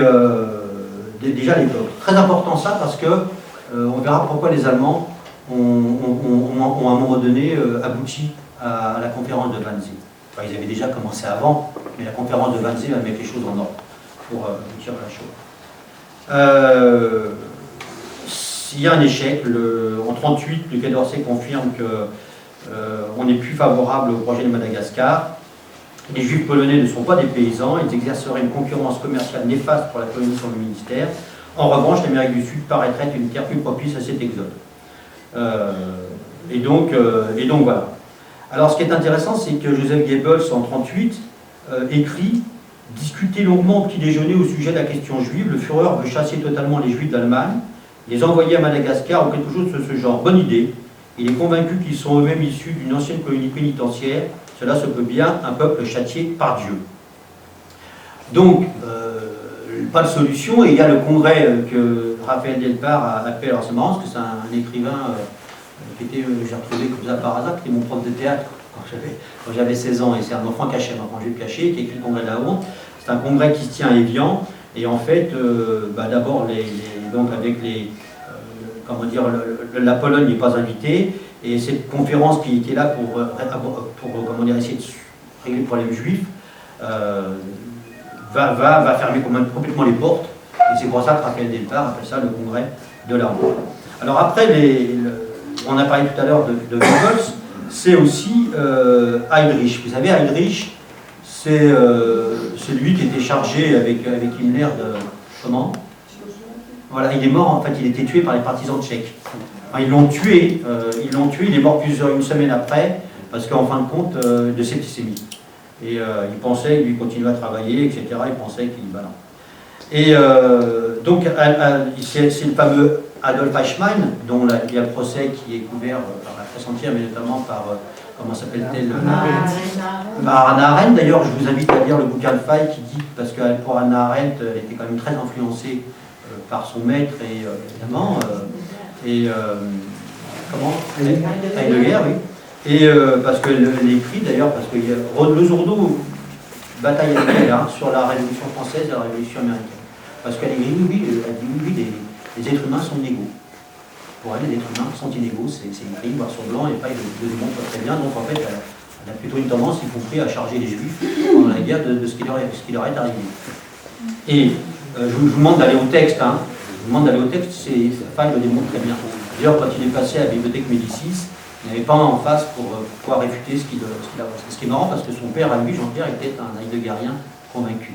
déjà à l'époque. Très important ça, parce que on verra pourquoi les Allemands ont à un moment donné abouti à la conférence de Wannsee. Enfin, ils avaient déjà commencé avant, mais la conférence de Wannsee va mettre les choses en ordre pour aboutir à la chose. Il y a un échec. En 1938, le Quai d'Orsay confirme qu'on n'est plus favorable au projet de Madagascar. Les Juifs polonais ne sont pas des paysans, ils exerceraient une concurrence commerciale néfaste pour la colonie sur le ministère. En revanche, l'Amérique du Sud paraîtrait une terre plus propice à cet exode. Et donc voilà. Alors ce qui est intéressant, c'est que Joseph Goebbels, en 1938, écrit « Discuter longuement au petit déjeuner au sujet de la question juive, le Führer veut chasser totalement les Juifs d'Allemagne, les envoyer à Madagascar ou quelque chose de ce genre. Bonne idée. Il est convaincu qu'ils sont eux-mêmes issus d'une ancienne colonie pénitentiaire. Cela se peut bien, un peuple châtié par Dieu. » Donc, pas de solution, et il y a le congrès que Raphaël Delpar appelle, alors c'est marrant parce que c'est un écrivain qui était, j'ai retrouvé comme ça par hasard, qui était mon prof de théâtre quand j'avais 16 ans, et c'est un enfant caché, un enfant juif caché, qui écrit le congrès de la honte. C'est un congrès qui se tient à Évian, et en fait, d'abord, donc avec la Pologne n'est pas invitée, et cette conférence qui est là pour essayer de régler le problème juif, va fermer complètement les portes, et c'est pour ça que Raphaël Delpar appelle ça le congrès de la honte. Alors après, on a parlé tout à l'heure de Goebbels, c'est aussi Heydrich. Vous savez, Heydrich, c'est lui qui était chargé avec Himmler de... Comment ? Voilà, il est mort, en fait, il a été tué par les partisans tchèques. Enfin, ils l'ont tué, il est mort une semaine après, parce qu'en fin de compte, de septicémie. Et il pensait, lui continuait à travailler, etc. Il pensait qu'il... Voilà. Et donc, c'est le fameux Adolf Eichmann, dont il y a le procès qui est couvert par la presse entière, mais notamment par, comment s'appelle-t-elle, par Hannah Arendt. D'ailleurs, je vous invite à lire le bouquin de Fay qui dit, parce que pour Hannah Arendt, elle était quand même très influencée par son maître, et évidemment, comment Heidegger, oui. Et parce qu'elle écrit d'ailleurs, parce que Le Zourdo bataille avec elle sur la Révolution française et la Révolution américaine. Parce qu'elle dit oui, les êtres humains sont inégaux. Pour elle, les êtres humains sont inégaux, c'est écrit noir sur blanc, et pas le démontre très bien. Donc en fait, elle a plutôt une tendance, y compris à charger les Juifs pendant la guerre de ce qui leur est arrivé. Et je vous demande d'aller au texte, hein. Je vous demande d'aller au texte, Fay le démontre très bien. D'ailleurs, quand il est passé à la bibliothèque Médicis, il n'y avait pas un en face pour pouvoir réfuter ce qu'il a. Ce qui est marrant, parce que son père, à lui, Jean-Pierre, était un heideggerien convaincu.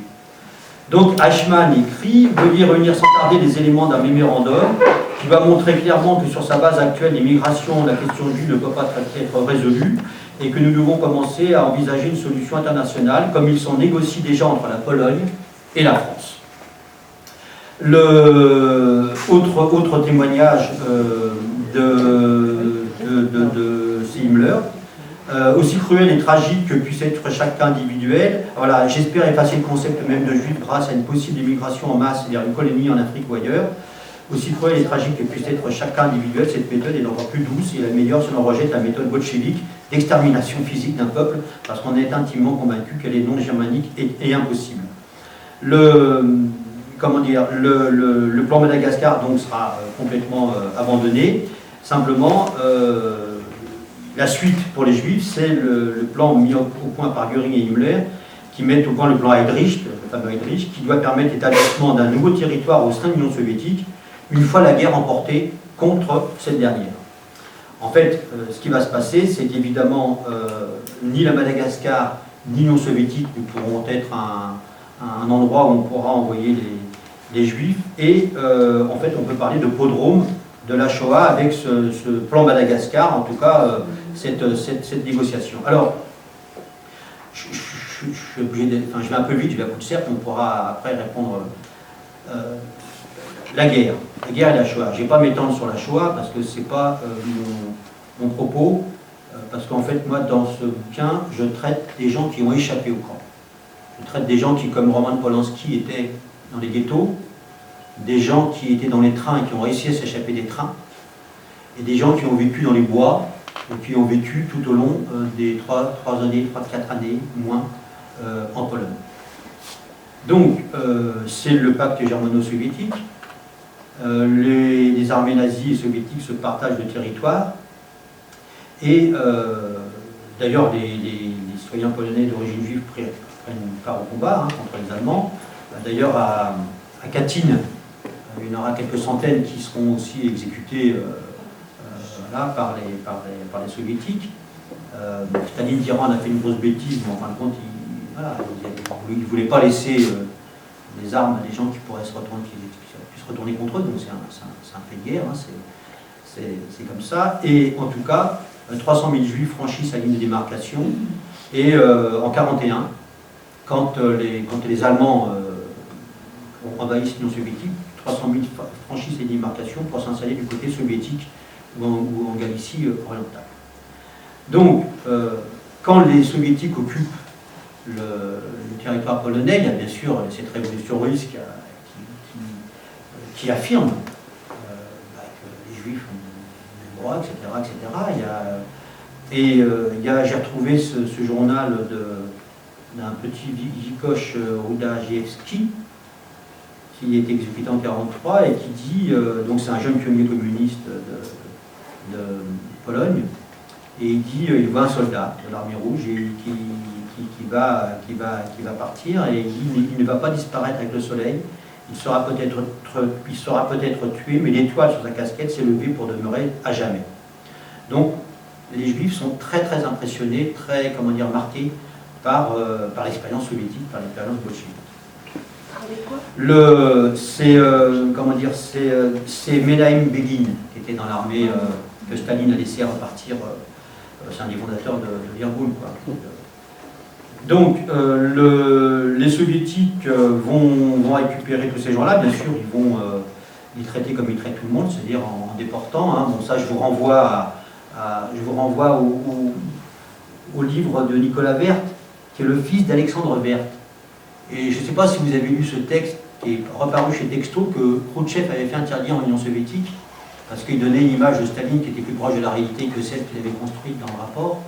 Donc Eichmann écrit « Veuillez réunir sans tarder les éléments d'un mémorandum qui va montrer clairement que sur sa base actuelle des migrations, la question juive ne peut pas être résolue et que nous devons commencer à envisager une solution internationale comme ils sont négociés déjà entre la Pologne et la France. » Autre témoignage de Himmler, Aussi cruel et tragique que puisse être chaque cas individuel. Voilà, j'espère effacer le concept même de juif grâce à une possible immigration en masse vers une colonie en Afrique ou ailleurs. Aussi cruel et tragique que puisse être chaque cas individuel, cette méthode est encore plus douce et la meilleure si l'on rejette la méthode bolchevique d'extermination physique d'un peuple, parce qu'on est intimement convaincu qu'elle est non germanique et impossible. Le plan Madagascar donc sera complètement abandonné. Simplement, la suite pour les Juifs, c'est le plan mis au point par Göring et Himmler, qui mettent au point le plan Heydrich, le fameux Heydrich, qui doit permettre l'établissement d'un nouveau territoire au sein de l'Union soviétique, une fois la guerre remportée contre cette dernière. En fait, ce qui va se passer, c'est qu'évidemment, ni la Madagascar, ni l'Union soviétique ne pourront être un endroit où on pourra envoyer les Juifs, et en fait, on peut parler de prodrome de la Shoah avec ce plan Madagascar, en tout cas, cette négociation. Alors, je vais un peu vite, je vais à coup de cercle, on pourra après répondre. La guerre et la Shoah. Je ne vais pas m'étendre sur la Shoah parce que ce n'est pas mon propos, parce qu'en fait, moi, dans ce bouquin, je traite des gens qui ont échappé au camp. Je traite des gens qui, comme Roman Polanski, étaient dans les ghettos, des gens qui étaient dans les trains et qui ont réussi à s'échapper des trains, et des gens qui ont vécu dans les bois, ou qui ont vécu tout au long des 3-4 années, moins, en Pologne. Donc, c'est le pacte germano-soviétique. Les armées nazies et soviétiques se partagent le territoire. Et d'ailleurs, les citoyens polonais d'origine juive prennent part au combat contre les Allemands. D'ailleurs, à Katyn, il y en aura quelques centaines qui seront aussi exécutés par les soviétiques. Staline dira on a fait une grosse bêtise, mais en fin de compte, il ne voulait pas laisser les armes à des gens qui pourraient se retourner contre eux, donc c'est un fait de guerre, c'est comme ça. Et en tout cas, 300 000 juifs franchissent la ligne de démarcation, et en 1941, quand les Allemands envahissent l'Union soviétique, 300 000 franchissent les démarcations pour s'installer du côté soviétique ou en Galicie orientale. Donc, quand les soviétiques occupent le territoire polonais, il y a bien sûr cette révolution russe qui affirme que les Juifs ont des droits, etc. J'ai retrouvé ce journal d'un petit Wikosz Rudajiewski qui est exécuté en 1943 et qui dit, donc c'est un jeune pionnier communiste de Pologne, et il dit, il voit un soldat de l'armée rouge qui va partir, et il dit, il ne va pas disparaître avec le soleil, il sera peut-être tué, mais l'étoile sur sa casquette s'est levée pour demeurer à jamais. Donc, les Juifs sont très très impressionnés, très, marqués par l'expérience soviétique, par l'expérience bolchevique. C'est Menahem Begin qui était dans l'armée que Staline a laissé repartir. C'est un des fondateurs de l'Irgun. Donc, les soviétiques vont récupérer tous ces gens-là. Bien sûr, ils vont les traiter comme ils traitent tout le monde, c'est-à-dire en déportant. Bon, ça, je vous renvoie au livre de Nicolas Werth, qui est le fils d'Alexandre Werth. Et je ne sais pas si vous avez lu ce texte qui est reparu chez Texto, que Khrouchtchev avait fait interdire en Union soviétique, parce qu'il donnait une image de Staline qui était plus proche de la réalité que celle qu'il avait construite dans le rapport.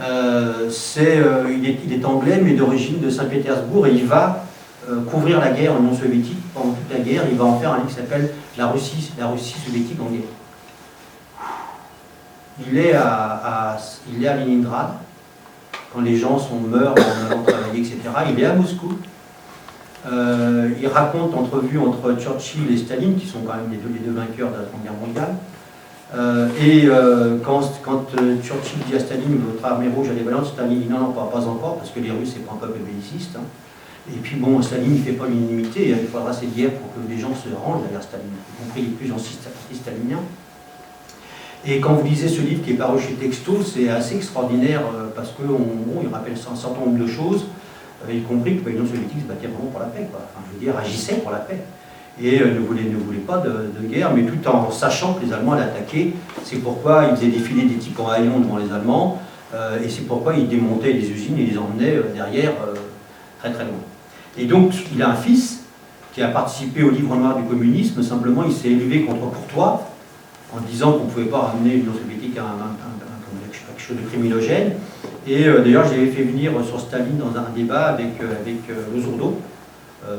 Il est anglais, mais d'origine de Saint-Pétersbourg, et il va couvrir la guerre en Union soviétique. Pendant toute la guerre, il va en faire un livre qui s'appelle la Russie soviétique en guerre. Il est à Leningrad, quand les gens meurent en allant travailler, etc. Il est à Moscou. Il raconte l'entrevue entre Churchill et Staline, qui sont quand même les deux vainqueurs de la Seconde Guerre mondiale. Quand Churchill dit à Staline, votre armée rouge elle est valente, Staline dit non, pas encore, parce que les Russes, c'est pas un peuple belliciste. Et puis bon, Staline ne fait pas l'unanimité, il faudra cette guerre pour que les gens se rangent derrière Staline, y compris les plus anti-staliniens. Et quand vous lisez ce livre qui est paru chez Texto, c'est assez extraordinaire parce qu'il rappelle un certain nombre de choses, y compris que l'Union soviétique se battait vraiment pour la paix, agissait pour la paix. Et ne voulait pas de guerre, mais tout en sachant que les Allemands allaient attaquer. C'est pourquoi ils faisaient défiler des types en haillons devant les Allemands, et c'est pourquoi il démontait les usines et les emmenait derrière très très loin. Et donc, il a un fils qui a participé au livre noir du communisme, simplement il s'est élevé contre Courtois, en disant qu'on ne pouvait pas ramener l'Union soviétique à quelque chose de criminogène. Et d'ailleurs, j'avais fait venir sur Staline dans un débat avec Lozourdo.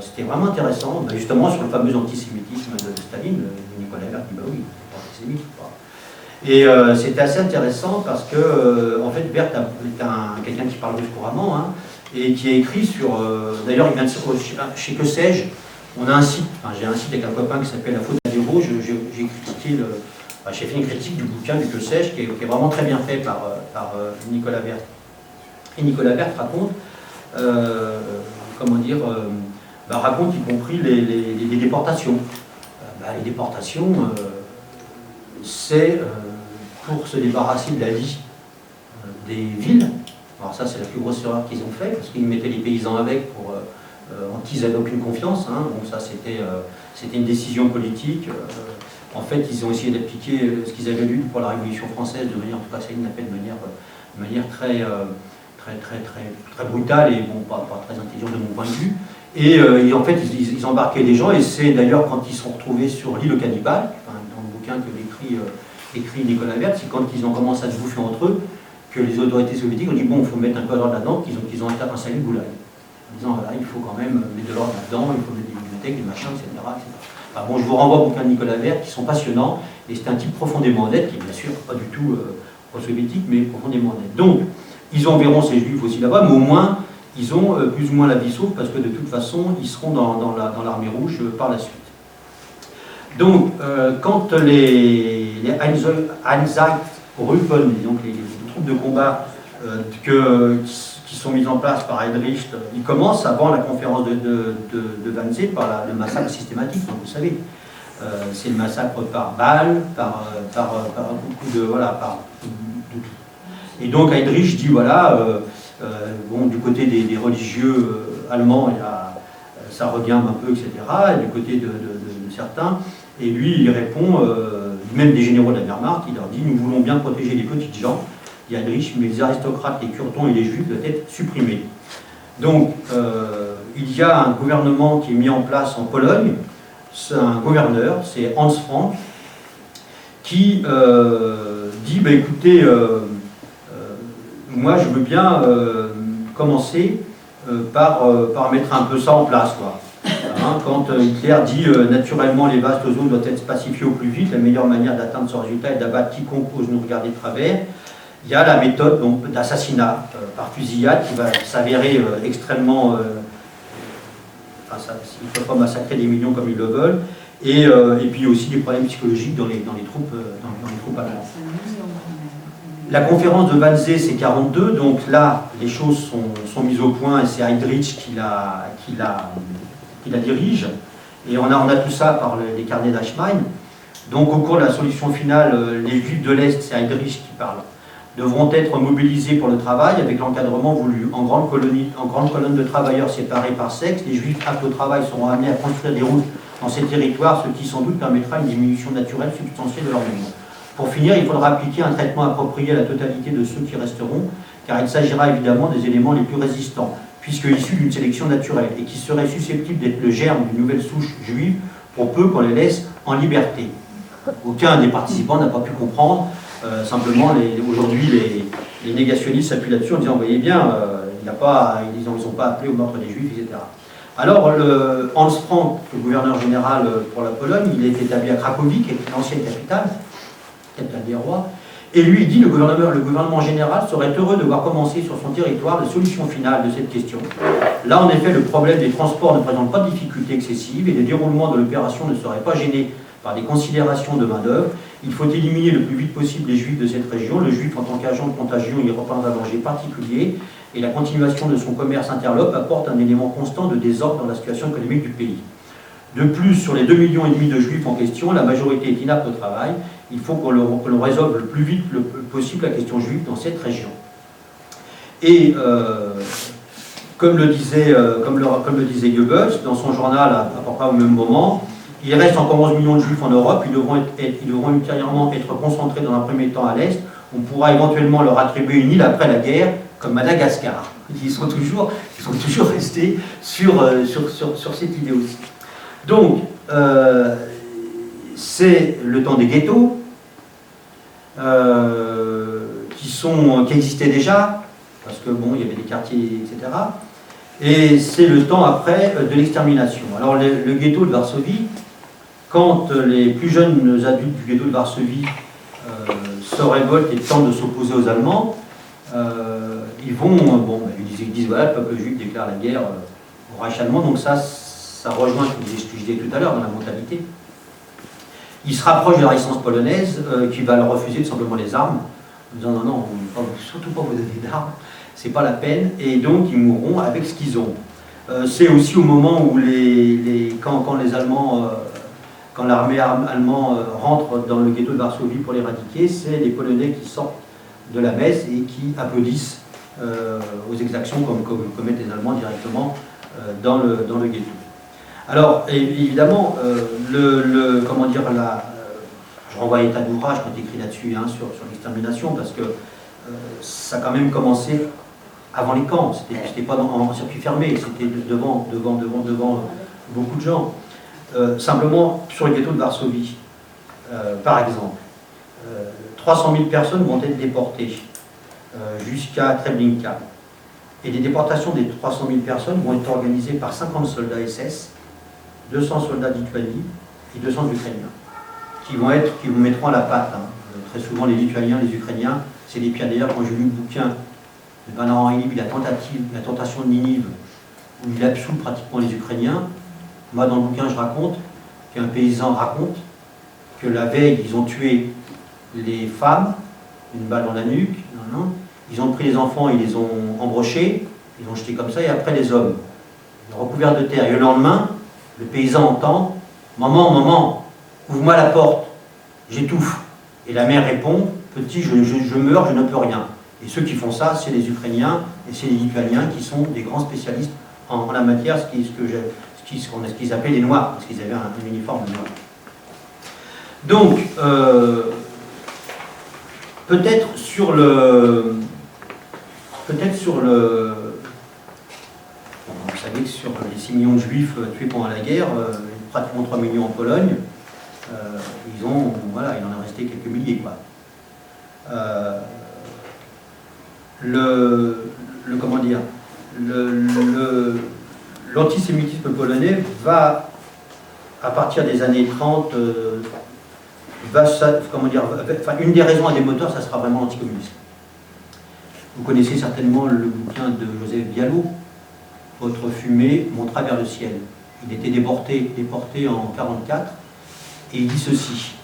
C'était vraiment intéressant, justement sur le fameux antisémitisme de Staline. Nicolas Vert dit bah oui, c'est pas antisémite ou pas. Et c'était assez intéressant parce que, en fait, Vert est quelqu'un qui parle russe couramment, hein, et qui a écrit sur. D'ailleurs, il vient de chez Que sais-je. On a un site, j'ai un site avec un copain qui s'appelle La Faute à l'Héros. J'ai critiqué j'ai fait une critique du bouquin du Que sais-je, qui est vraiment très bien fait par Nicolas Vert. Et Nicolas Vert raconte, raconte y compris les déportations. Les déportations, c'est pour se débarrasser de la vie des villes. Alors ça, c'est la plus grosse erreur qu'ils ont fait, parce qu'ils mettaient les paysans avec en qui ils n'avaient aucune confiance. Hein. Donc ça, c'était une décision politique. En fait, ils ont essayé d'appliquer ce qu'ils avaient lu pour la Révolution française de manière, en tout cas, ça n'a fait de manière très brutale et bon, pas très intelligente de mon point de vue. Et en fait, ils embarquaient des gens, et c'est d'ailleurs quand ils sont retrouvés sur l'île cannibale, dans le bouquin que écrit Nicolas Vert, c'est quand ils ont commencé à se bouffer entre eux, que les autorités soviétiques ont dit bon, il faut mettre un peu d'ordre là-dedans, qu'ils ont installé le goulag. En disant voilà, il faut quand même mettre de l'ordre là-dedans, il faut mettre des bibliothèques, des machins, etc. Enfin, bon, je vous renvoie au bouquin de Nicolas Vert, qui sont passionnants, et c'est un type profondément honnête, qui est bien sûr pas du tout pro-soviétique, mais profondément honnête. Donc, ils enverront ces juifs aussi là-bas, mais au moins, ils ont plus ou moins la vie sauve, parce que de toute façon, ils seront dans l'armée rouge par la suite. Donc, quand les Einsatzgruppen, donc les troupes de combat qui sont mises en place par Heydrich, ils commencent avant la conférence de Wannsee par le massacre systématique, donc vous savez. C'est le massacre par balles, par beaucoup de... Voilà, par tout. Et donc Heydrich dit, voilà, du côté des religieux allemands, ça regarde un peu, etc., et du côté de certains, et lui, il répond, même des généraux de la Wehrmacht, il leur dit, nous voulons bien protéger les petites gens, dit Heydrich, mais les aristocrates, les curtons et les juifs doivent être supprimés. Donc, il y a un gouvernement qui est mis en place en Pologne, c'est un gouverneur, c'est Hans Frank, qui dit, écoutez, moi je veux bien commencer par mettre un peu ça en place, quoi. Hein, quand Hitler dit naturellement les vastes zones doivent être pacifiées au plus vite, la meilleure manière d'atteindre ce résultat est d'abattre quiconque ose nous regarder de travers. Il y a la méthode d'assassinat par fusillade qui va s'avérer extrêmement... il ne faut pas massacrer des millions comme ils le veulent. Et puis aussi des problèmes psychologiques dans les troupes allemandes. La conférence de Wannsee, c'est 42, donc là, les choses sont mises au point et c'est Heydrich qui la dirige. Et on a tout ça par les carnets d'Eichmann. Donc au cours de la solution finale, les juifs de l'Est, c'est Heydrich qui parle, devront être mobilisés pour le travail avec l'encadrement voulu. En grande colonne de travailleurs séparés par sexe, les juifs aptes au travail seront amenés à construire des routes dans ces territoires, ce qui sans doute permettra une diminution naturelle substantielle de leur nombre. Pour finir, il faudra appliquer un traitement approprié à la totalité de ceux qui resteront, car il s'agira évidemment des éléments les plus résistants, puisque issus d'une sélection naturelle, et qui seraient susceptibles d'être le germe d'une nouvelle souche juive, pour peu qu'on les laisse en liberté. Aucun des participants n'a pas pu comprendre. Simplement, aujourd'hui, les négationnistes s'appuient là-dessus en disant, vous voyez bien, ils n'ont pas appelé au meurtre des juifs, etc. Alors, Hans Frank, le gouverneur général pour la Pologne, il est établi à Cracovie, qui est l'ancienne capitale des rois, et lui, il dit, le gouvernement général serait heureux de voir commencer sur son territoire la solution finale de cette question. Là, en effet, le problème des transports ne présente pas de difficultés excessives, et le déroulement de l'opération ne serait pas gêné par des considérations de main-d'œuvre. Il faut éliminer le plus vite possible les juifs de cette région. Le juif, en tant qu'agent de contagion, il représente un danger particulier, et la continuation de son commerce interlope apporte un élément constant de désordre dans la situation économique du pays. De plus, sur les 2,5 millions de juifs en question, la majorité est inapte au travail. Il faut que l'on résolve le plus vite possible la question juive dans cette région. Et comme le disait Goebbels dans son journal à peu près au même moment, il reste encore 11 millions de juifs en Europe, ils devront ultérieurement être concentrés dans un premier temps à l'Est, on pourra éventuellement leur attribuer une île après la guerre, comme Madagascar. Ils sont toujours restés sur cette idée aussi. Donc, c'est le temps des ghettos, qui existaient déjà, parce que bon, il y avait des quartiers, etc. Et c'est le temps après de l'extermination. Alors le ghetto de Varsovie, quand les plus jeunes adultes du ghetto de Varsovie se révoltent et tentent de s'opposer aux Allemands, ils disent voilà, le peuple juif déclare la guerre au Reich allemand, donc ça rejoint ce que je disais tout à l'heure dans la mentalité. Il se rapproche de la résistance polonaise qui va leur refuser tout simplement les armes, en disant non, surtout pas vous donner d'armes, c'est pas la peine, et donc ils mourront avec ce qu'ils ont. C'est aussi au moment où quand les Allemands, quand l'armée allemande rentre dans le ghetto de Varsovie pour l'éradiquer, c'est les Polonais qui sortent de la messe et qui applaudissent aux exactions comme commettent les Allemands directement dans le ghetto. Alors, évidemment, je renvoie à l'état d'ouvrage quand écrit là-dessus, sur l'extermination, parce que ça a quand même commencé avant les camps, c'était pas en circuit fermé, c'était devant beaucoup de gens. Simplement, sur le ghetto de Varsovie, par exemple, 300 000 personnes vont être déportées jusqu'à Treblinka. Et les déportations des 300 000 personnes vont être organisées par 50 soldats SS, 200 soldats d'Lituanie et 200 Ukrainiens, qui mettront à la patte. Très souvent, les Lituaniens, les Ukrainiens, c'est les pires. D'ailleurs, quand j'ai lu le bouquin de Bernard-Henri Lévy, la tentation de Ninive, où il absout pratiquement les Ukrainiens, moi, dans le bouquin, je raconte qu'un paysan raconte que la veille, ils ont tué les femmes, une balle dans la nuque, ils ont pris les enfants, ils les ont embrochés, ils ont jetés comme ça, et après les hommes, recouverts de terre. Et le lendemain, le paysan entend « Maman, ouvre-moi la porte, j'étouffe ». Et la mère répond « Petit, je meurs, je ne peux rien ». Et ceux qui font ça, c'est les Ukrainiens et c'est les Lituaniens qui sont des grands spécialistes en la matière, ce qu'ils appelaient les Noirs, parce qu'ils avaient un uniforme noir. Donc, peut-être sur le... Vous savez que sur les 6 millions de Juifs tués pendant la guerre, pratiquement 3 millions en Pologne, il en est resté quelques milliers, quoi. L'antisémitisme polonais va, à partir des années 30, une des raisons, un des moteurs, ça sera vraiment l'anticommunisme. Vous connaissez certainement le bouquin de Joseph Bialo, Votre fumée montra vers le ciel. Il était déporté en 1944, et il dit ceci.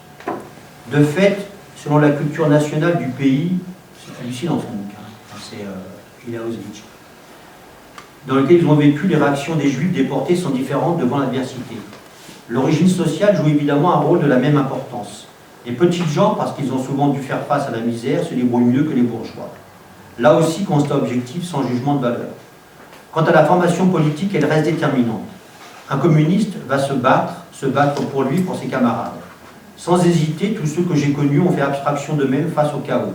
De fait, selon la culture nationale du pays, c'est hallucinant dans son bouquin, c'est Auschwitz, dans lequel ils ont vécu, les réactions des Juifs déportés sont différentes devant l'adversité. L'origine sociale joue évidemment un rôle de la même importance. Les petites gens, parce qu'ils ont souvent dû faire face à la misère, se débrouillent mieux que les bourgeois. Là aussi, constat objectif sans jugement de valeur. Quant à la formation politique, elle reste déterminante. Un communiste va se battre pour lui, pour ses camarades. Sans hésiter, tous ceux que j'ai connus ont fait abstraction d'eux-mêmes face au chaos.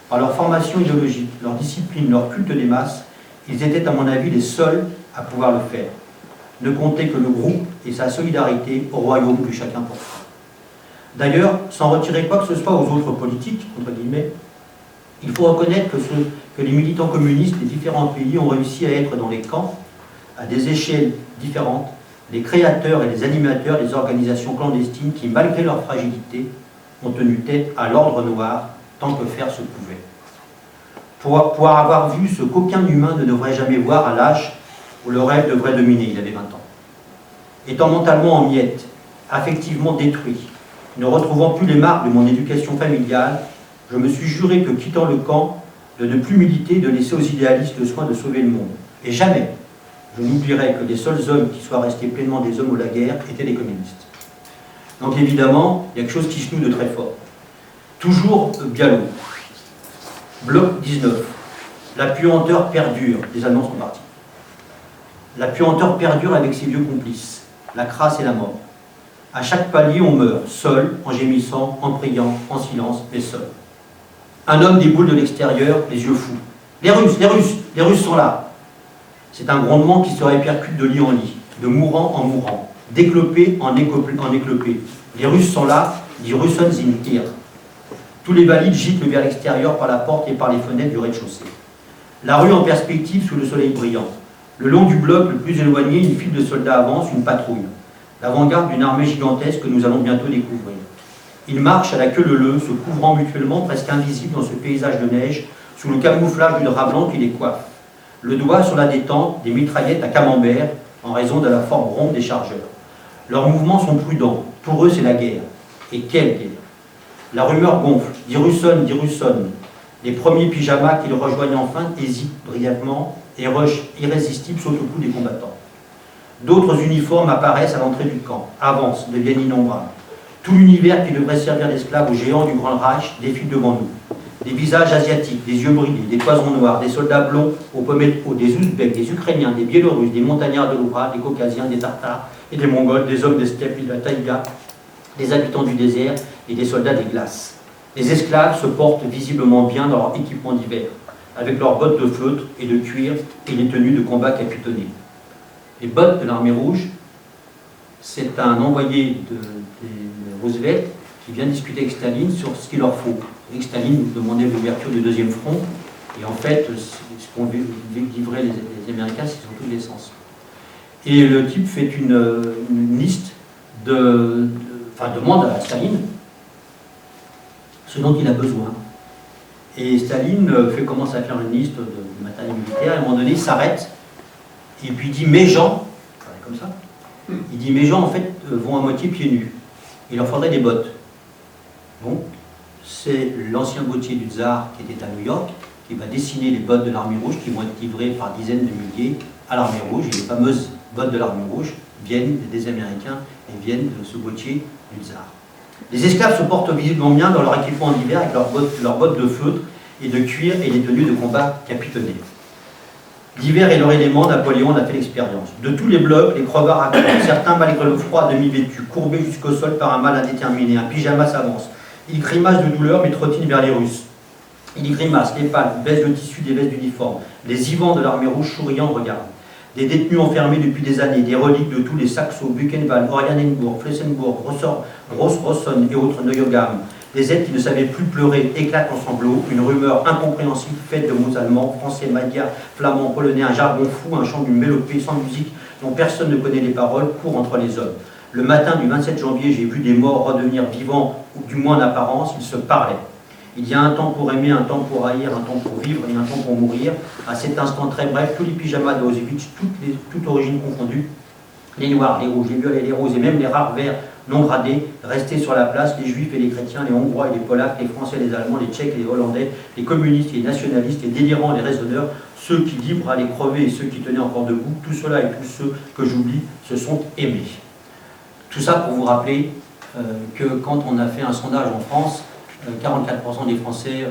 Par leur formation idéologique, leur discipline, leur culte des masses, ils étaient, à mon avis, les seuls à pouvoir le faire. Ne comptaient que le groupe et sa solidarité au royaume que chacun portera. D'ailleurs, sans retirer quoi que ce soit aux autres politiques, entre guillemets, il faut reconnaître que les militants communistes des différents pays ont réussi à être dans les camps, à des échelles différentes, les créateurs et les animateurs des organisations clandestines qui, malgré leur fragilité, ont tenu tête à l'ordre noir tant que faire se pouvait. Pour avoir vu ce qu'aucun humain ne devrait jamais voir à l'âge où le rêve devrait dominer, il avait 20 ans. Étant mentalement en miettes, affectivement détruit, ne retrouvant plus les marques de mon éducation familiale, je me suis juré que, quittant le camp, de ne plus militer, de laisser aux idéalistes le soin de sauver le monde. Et jamais je n'oublierai que les seuls hommes qui soient restés pleinement des hommes de la guerre étaient les communistes. Donc évidemment, il y a quelque chose qui se noue de très fort. Toujours Bialo. Bloc 19. La puanteur perdure. Les Allemands sont partis. La puanteur perdure avec ses vieux complices. La crasse et la mort. À chaque palier, on meurt, seul, en gémissant, en priant, en silence, mais seul. Un homme déboule de l'extérieur, les yeux fous. Les Russes sont là. C'est un grondement qui se répercute de lit en lit, de mourant en mourant, d'éclopé en éclopé. Les Russes sont là, die Russen sind hier. Tous les valides giclent vers l'extérieur par la porte et par les fenêtres du rez-de-chaussée. La rue en perspective sous le soleil brillant. Le long du bloc le plus éloigné, une file de soldats avance, une patrouille. L'avant-garde d'une armée gigantesque que nous allons bientôt découvrir. Ils marchent à la queue leu-leu, se couvrant mutuellement, presque invisibles dans ce paysage de neige, sous le camouflage du drap blanc qui les coiffe. Le doigt sur la détente, des mitraillettes à camembert, en raison de la forme ronde des chargeurs. Leurs mouvements sont prudents. Pour eux, c'est la guerre. Et quelle guerre! La rumeur gonfle. Die Russen. Les premiers pyjamas qu'ils rejoignent enfin hésitent brièvement et rush irrésistible sautent au cou des combattants. D'autres uniformes apparaissent à l'entrée du camp, avancent, deviennent innombrables. Tout l'univers qui devrait servir d'esclave aux géants du Grand Reich défile devant nous. Des visages asiatiques, des yeux brillés, des toisons noires, des soldats blonds aux pommettes hauts, des Ouzbeks, des Ukrainiens, des Biélorusses, des montagnards de l'Oural, des Caucasiens, des Tartares et des Mongols, des hommes des steppes et de la taïga, des habitants du désert et des soldats des glaces. Les esclaves se portent visiblement bien dans leur équipement d'hiver, avec leurs bottes de feutre et de cuir et les tenues de combat capitonnées. Les bottes de l'armée rouge, c'est un envoyé de Roosevelt qui vient discuter avec Staline sur ce qu'il leur faut. Et Staline nous demandait l'ouverture du deuxième front, et en fait, ce qu'ont livré les Américains, c'est surtout de l'essence. Et le type fait une liste demande à Staline ce dont il a besoin. Et Staline commence à faire une liste de matériel militaire, et à un moment donné, il s'arrête, et puis il dit « mes gens », comme ça, il dit « mes gens, en fait, vont à moitié pieds nus. Il leur faudrait des bottes. » Bon, c'est l'ancien bottier du tsar qui était à New York, qui va dessiner les bottes de l'armée rouge, qui vont être livrées par dizaines de milliers à l'armée rouge, et les fameuses bottes de l'armée rouge viennent des Américains et viennent de ce bottier du tsar. Les esclaves se portent visiblement bien dans leur équipement d'hiver avec leurs bottes de feutre et de cuir et les tenues de combat capitonnées. L'hiver est leur élément, Napoléon en a fait l'expérience. De tous les blocs, les crevards attendent, certains malgré le froid demi-vêtus, courbés jusqu'au sol par un mal indéterminé, un pyjama s'avance. Ils grimacent de douleur mais trottinent vers les Russes. Ils grimacent, les palmes, baissent le tissu des vestes d'uniforme. Les ivans de l'armée rouge souriants regardent. Des détenus enfermés depuis des années, des reliques de tous les Saxo, Buchenwald, Oranienburg, Flessenburg, Gross-Rossonne et autres Neuengamme. Des êtres qui ne savaient plus pleurer éclatent en sanglots, une rumeur incompréhensible faite de mots allemands, français, magyars, flamands, polonais, un jargon fou, un chant d'une mélopée sans musique dont personne ne connaît les paroles, court entre les hommes. Le matin du 27 janvier, j'ai vu des morts redevenir vivants, ou du moins en apparence, ils se parlaient. Il y a un temps pour aimer, un temps pour haïr, un temps pour vivre et un temps pour mourir. À cet instant très bref, tous les pyjamas de Auschwitz, toutes origines confondues, les noirs, les rouges, les violets, les roses et même les rares verts non gradés, restaient sur la place, les juifs et les chrétiens, les hongrois et les polacs, les français, les allemands, les tchèques et les hollandais, les communistes et les nationalistes, les délirants et les raisonneurs, ceux qui libres allaient crever et ceux qui tenaient encore debout, tout cela et tous ceux que j'oublie se sont aimés. Tout ça pour vous rappeler que quand on a fait un sondage en France, 44% des Français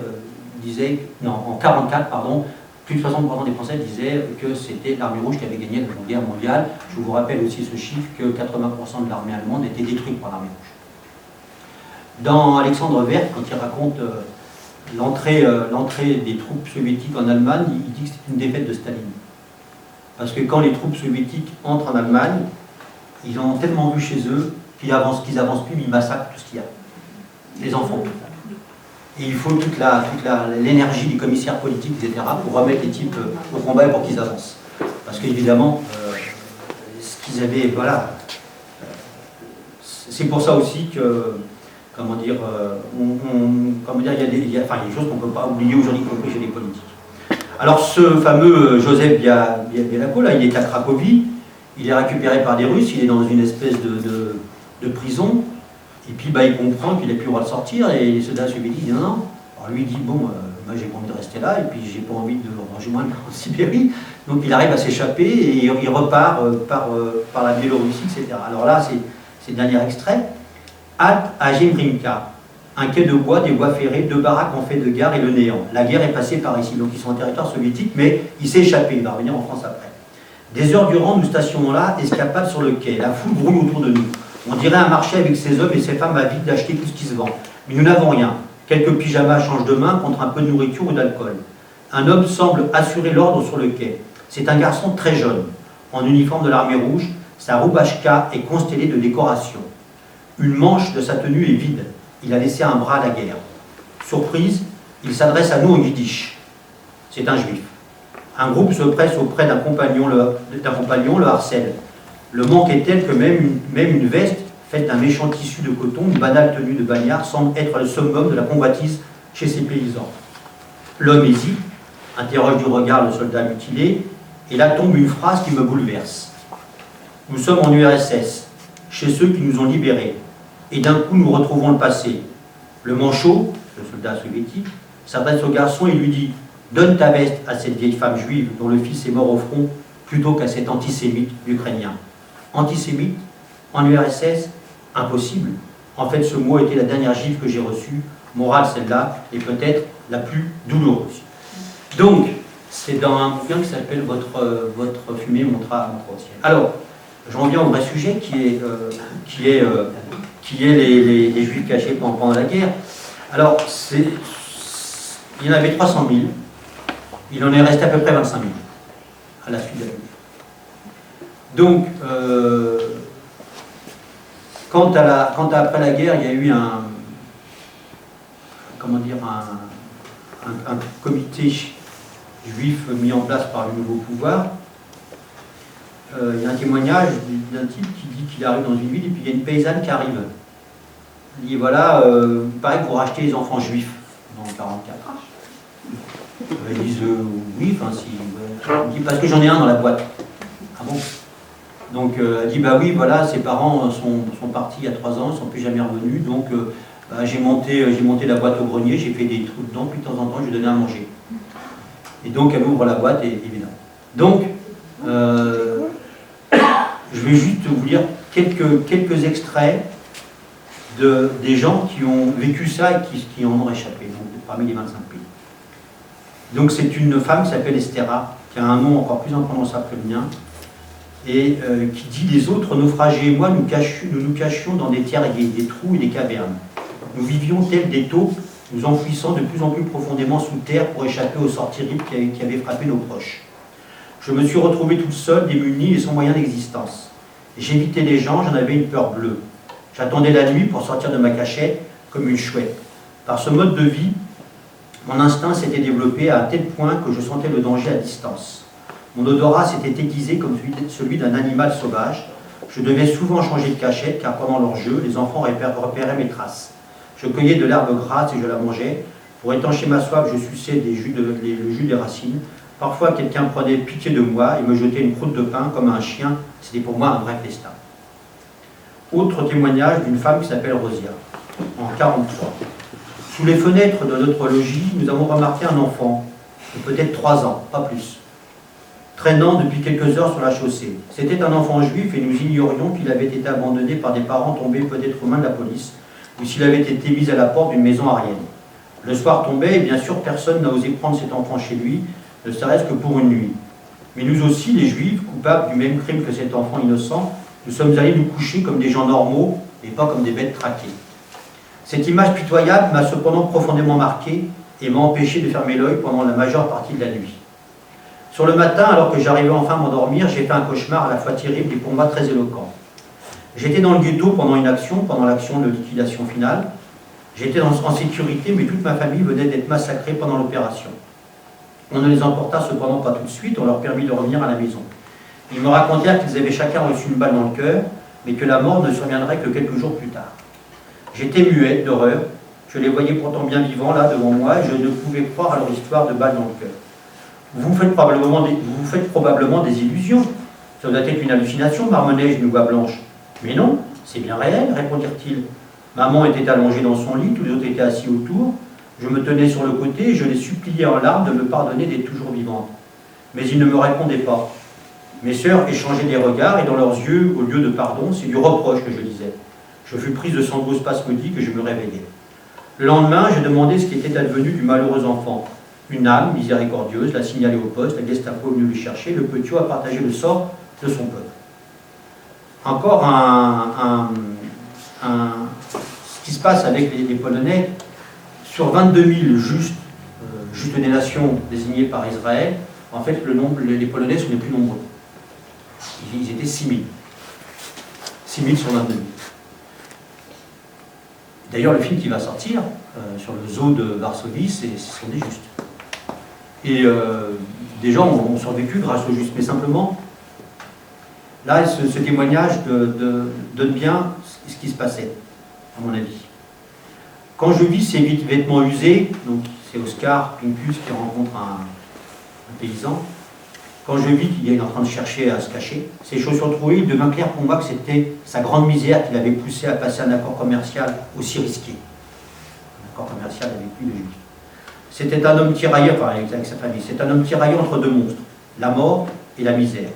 disaient, non, en 44, pardon, plus de 60% des Français disaient que c'était l'armée rouge qui avait gagné la Seconde Guerre mondiale. Je vous rappelle aussi ce chiffre que 80% de l'armée allemande était détruite par l'armée rouge. Dans Alexandre Werth, quand il raconte l'entrée des troupes soviétiques en Allemagne, il dit que c'est une défaite de Staline. Parce que quand les troupes soviétiques entrent en Allemagne, ils en ont tellement vu chez eux qu'ils avancent plus, mais ils massacrent tout ce qu'il y a. Les enfants. Et il faut toute l'énergie des commissaires politiques, etc., pour remettre les types au combat et pour qu'ils avancent. Parce qu'évidemment, ce qu'ils avaient, voilà, c'est pour ça aussi que, comment dire, il y a des choses qu'on ne peut pas oublier aujourd'hui, y compris chez les politiques. Alors ce fameux Joseph Bialako, là, il est à Cracovie, il est récupéré par des Russes, il est dans une espèce de prison. Et puis il comprend qu'il n'a plus le droit de sortir, et les soldats soviétiques disent non. Alors lui il dit bon, moi j'ai pas envie de rester là, et puis j'ai pas envie de rejoindre en Sibérie. Donc il arrive à s'échapper et il repart par la Biélorussie, etc. Alors là, c'est le dernier extrait. Halte à Jemrinka, un quai de bois, des voies ferrées, 2 baraques en fait de gare et le néant. La guerre est passée par ici, donc ils sont en territoire soviétique, mais il s'est échappé, il va revenir en France après. Des heures durant, nous stationnons là, escapade sur le quai, la foule grouille autour de nous. On dirait un marché avec ses hommes et ses femmes avides d'acheter tout ce qui se vend. Mais nous n'avons rien. Quelques pyjamas changent de main contre un peu de nourriture ou d'alcool. Un homme semble assurer l'ordre sur le quai. C'est un garçon très jeune, en uniforme de l'armée rouge. Sa roubachka est constellée de décorations. Une manche de sa tenue est vide. Il a laissé un bras à la guerre. Surprise, il s'adresse à nous en yiddish. C'est un juif. Un groupe se presse auprès d'un compagnon, le harcèle. Le manque est tel que même une veste faite d'un méchant tissu de coton, une banale tenue de bagnard, semble être le summum de la convoitise chez ces paysans. L'homme hésite, interroge du regard le soldat mutilé, et là tombe une phrase qui me bouleverse. Nous sommes en URSS, chez ceux qui nous ont libérés, et d'un coup nous retrouvons le passé. Le manchot, le soldat soviétique, s'adresse au garçon et lui dit « Donne ta veste à cette vieille femme juive dont le fils est mort au front, plutôt qu'à cet antisémite ukrainien. » Antisémite, en URSS, impossible. En fait, ce mot était la dernière gifle que j'ai reçue, morale celle-là, et peut-être la plus douloureuse. Donc, c'est dans un bouquin qui s'appelle Votre fumée montera au ciel. Alors, j'en viens au vrai sujet qui est les Juifs cachés pendant la guerre. Alors, il y en avait 300 000, il en est resté à peu près 25 000 à la suite de la guerre. Donc, quand après la guerre, il y a eu un comité juif mis en place par le nouveau pouvoir, il y a un témoignage d'un type qui dit qu'il arrive dans une ville et puis il y a une paysanne qui arrive. Il dit voilà, il paraît que vous rachetez les enfants juifs dans 1944. Ils disent oui, enfin si. Il dit parce que j'en ai un dans la boîte. Ah bon? Donc elle dit bah oui, voilà, ses parents sont partis il y a 3 ans, ils ne sont plus jamais revenus, donc j'ai monté la boîte au grenier, j'ai fait des trous dedans, puis de temps en temps je lui donnais à manger. Et donc elle ouvre la boîte et évidemment. Donc je vais juste vous lire quelques extraits des gens qui ont vécu ça et qui en ont échappé, donc parmi les 25 pays. Donc c'est une femme qui s'appelle Estera, qui a un nom encore plus imprononçable que le mien, et qui dit « Les autres naufragés et moi, nous nous cachions dans des terres et des trous et des cavernes. Nous vivions tels des taupes, nous enfouissant de plus en plus profondément sous terre pour échapper au sort terrible qui avait frappé nos proches. Je me suis retrouvé tout seul, démuni et sans moyen d'existence. J'évitais les gens, j'en avais une peur bleue. J'attendais la nuit pour sortir de ma cachette comme une chouette. Par ce mode de vie, mon instinct s'était développé à un tel point que je sentais le danger à distance. Mon odorat s'était aiguisé comme celui d'un animal sauvage. Je devais souvent changer de cachette car pendant leur jeu, les enfants repéraient mes traces. Je cueillais de l'herbe grasse et je la mangeais. Pour étancher ma soif, je suçais le jus des racines. Parfois, quelqu'un prenait pitié de moi et me jetait une croûte de pain comme un chien. C'était pour moi un vrai festin. Autre témoignage d'une femme qui s'appelle Rosia, en 1943. Sous les fenêtres de notre logis, nous avons remarqué un enfant, de peut-être 3 ans, pas plus, traînant depuis quelques heures sur la chaussée. C'était un enfant juif et nous ignorions qu'il avait été abandonné par des parents tombés peut-être aux mains de la police ou s'il avait été mis à la porte d'une maison aryenne. Le soir tombait et bien sûr personne n'a osé prendre cet enfant chez lui, ne serait-ce que pour une nuit. Mais nous aussi, les juifs, coupables du même crime que cet enfant innocent, nous sommes allés nous coucher comme des gens normaux et pas comme des bêtes traquées. Cette image pitoyable m'a cependant profondément marqué et m'a empêché de fermer l'œil pendant la majeure partie de la nuit. Sur le matin, alors que j'arrivais enfin à m'endormir, j'ai fait un cauchemar à la fois terrible et pour moi très éloquent. J'étais dans le ghetto pendant l'action de liquidation finale. J'étais en sécurité, mais toute ma famille venait d'être massacrée pendant l'opération. On ne les emporta cependant pas tout de suite, on leur permit de revenir à la maison. Ils me racontèrent qu'ils avaient chacun reçu une balle dans le cœur, mais que la mort ne surviendrait que quelques jours plus tard. J'étais muette d'horreur, je les voyais pourtant bien vivants là devant moi, et je ne pouvais croire à leur histoire de balle dans le cœur. Vous faites probablement des illusions. Ça doit être une hallucination, marmonnai-je d'une voix blanche. Mais non, c'est bien réel, répondirent-ils. Maman était allongée dans son lit, tous les autres étaient assis autour. Je me tenais sur le côté et je les suppliais en larmes de me pardonner d'être toujours vivante. Mais ils ne me répondaient pas. Mes sœurs échangeaient des regards et dans leurs yeux, au lieu de pardon, c'est du reproche que je lisais. Je fus prise de sanglots spasmodiques et je me réveillais. Le lendemain, j'ai demandé ce qui était advenu du malheureux enfant. Une âme miséricordieuse l'a signalé au poste, la Gestapo est venue le chercher, le petit a partagé le sort de son peuple. Encore ce qui se passe avec les Polonais, sur 22 000 justes des nations désignées par Israël, en fait, les Polonais sont les plus nombreux. Ils étaient 6 000. 6 000 sur 22 000. D'ailleurs, le film qui va sortir sur le zoo de Varsovie, ce sont des justes. Et des gens ont survécu grâce aux justes. Mais simplement, là, ce témoignage donne bien ce qui se passait, à mon avis. Quand je vis ces vêtements usés, donc c'est Oscar Pincus qui rencontre un paysan, quand je vis qu'il est en train de chercher à se cacher, ses chaussures trouées, il devint clair pour moi que c'était sa grande misère qui l'avait poussé à passer un accord commercial aussi risqué. Un accord commercial avec lui de Juif. C'était un homme tiraillé, enfin avec sa famille, c'est un homme tiraillé entre deux monstres, la mort et la misère.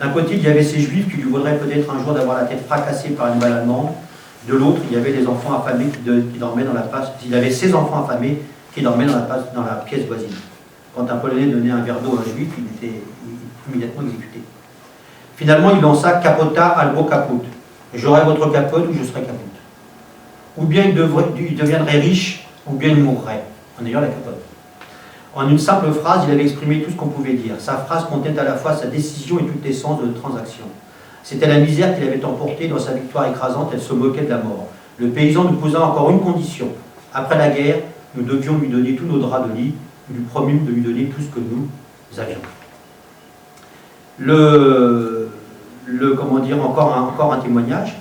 D'un côté, il y avait ces Juifs qui lui voudraient peut-être un jour d'avoir la tête fracassée par une balle allemande. De l'autre, il y avait les enfants affamés qui dormaient dans la pièce. Il y avait ses enfants affamés qui dormaient dans la pièce voisine. Quand un Polonais donnait un verre d'eau à un Juif, il était immédiatement exécuté. Finalement, il lança capota albo caput. J'aurai votre capote ou je serai caput. Ou bien il deviendrait riche, ou bien il mourrait en ayant la capote. En une simple phrase, il avait exprimé tout ce qu'on pouvait dire. Sa phrase contenait à la fois sa décision et tout l'essence de la transaction. C'était la misère qu'il avait emportée dans sa victoire écrasante, elle se moquait de la mort. Le paysan nous posa encore une condition. Après la guerre, nous devions lui donner tous nos draps de lit, nous lui promîmes de lui donner tout ce que nous avions. Comment dire, encore un témoignage.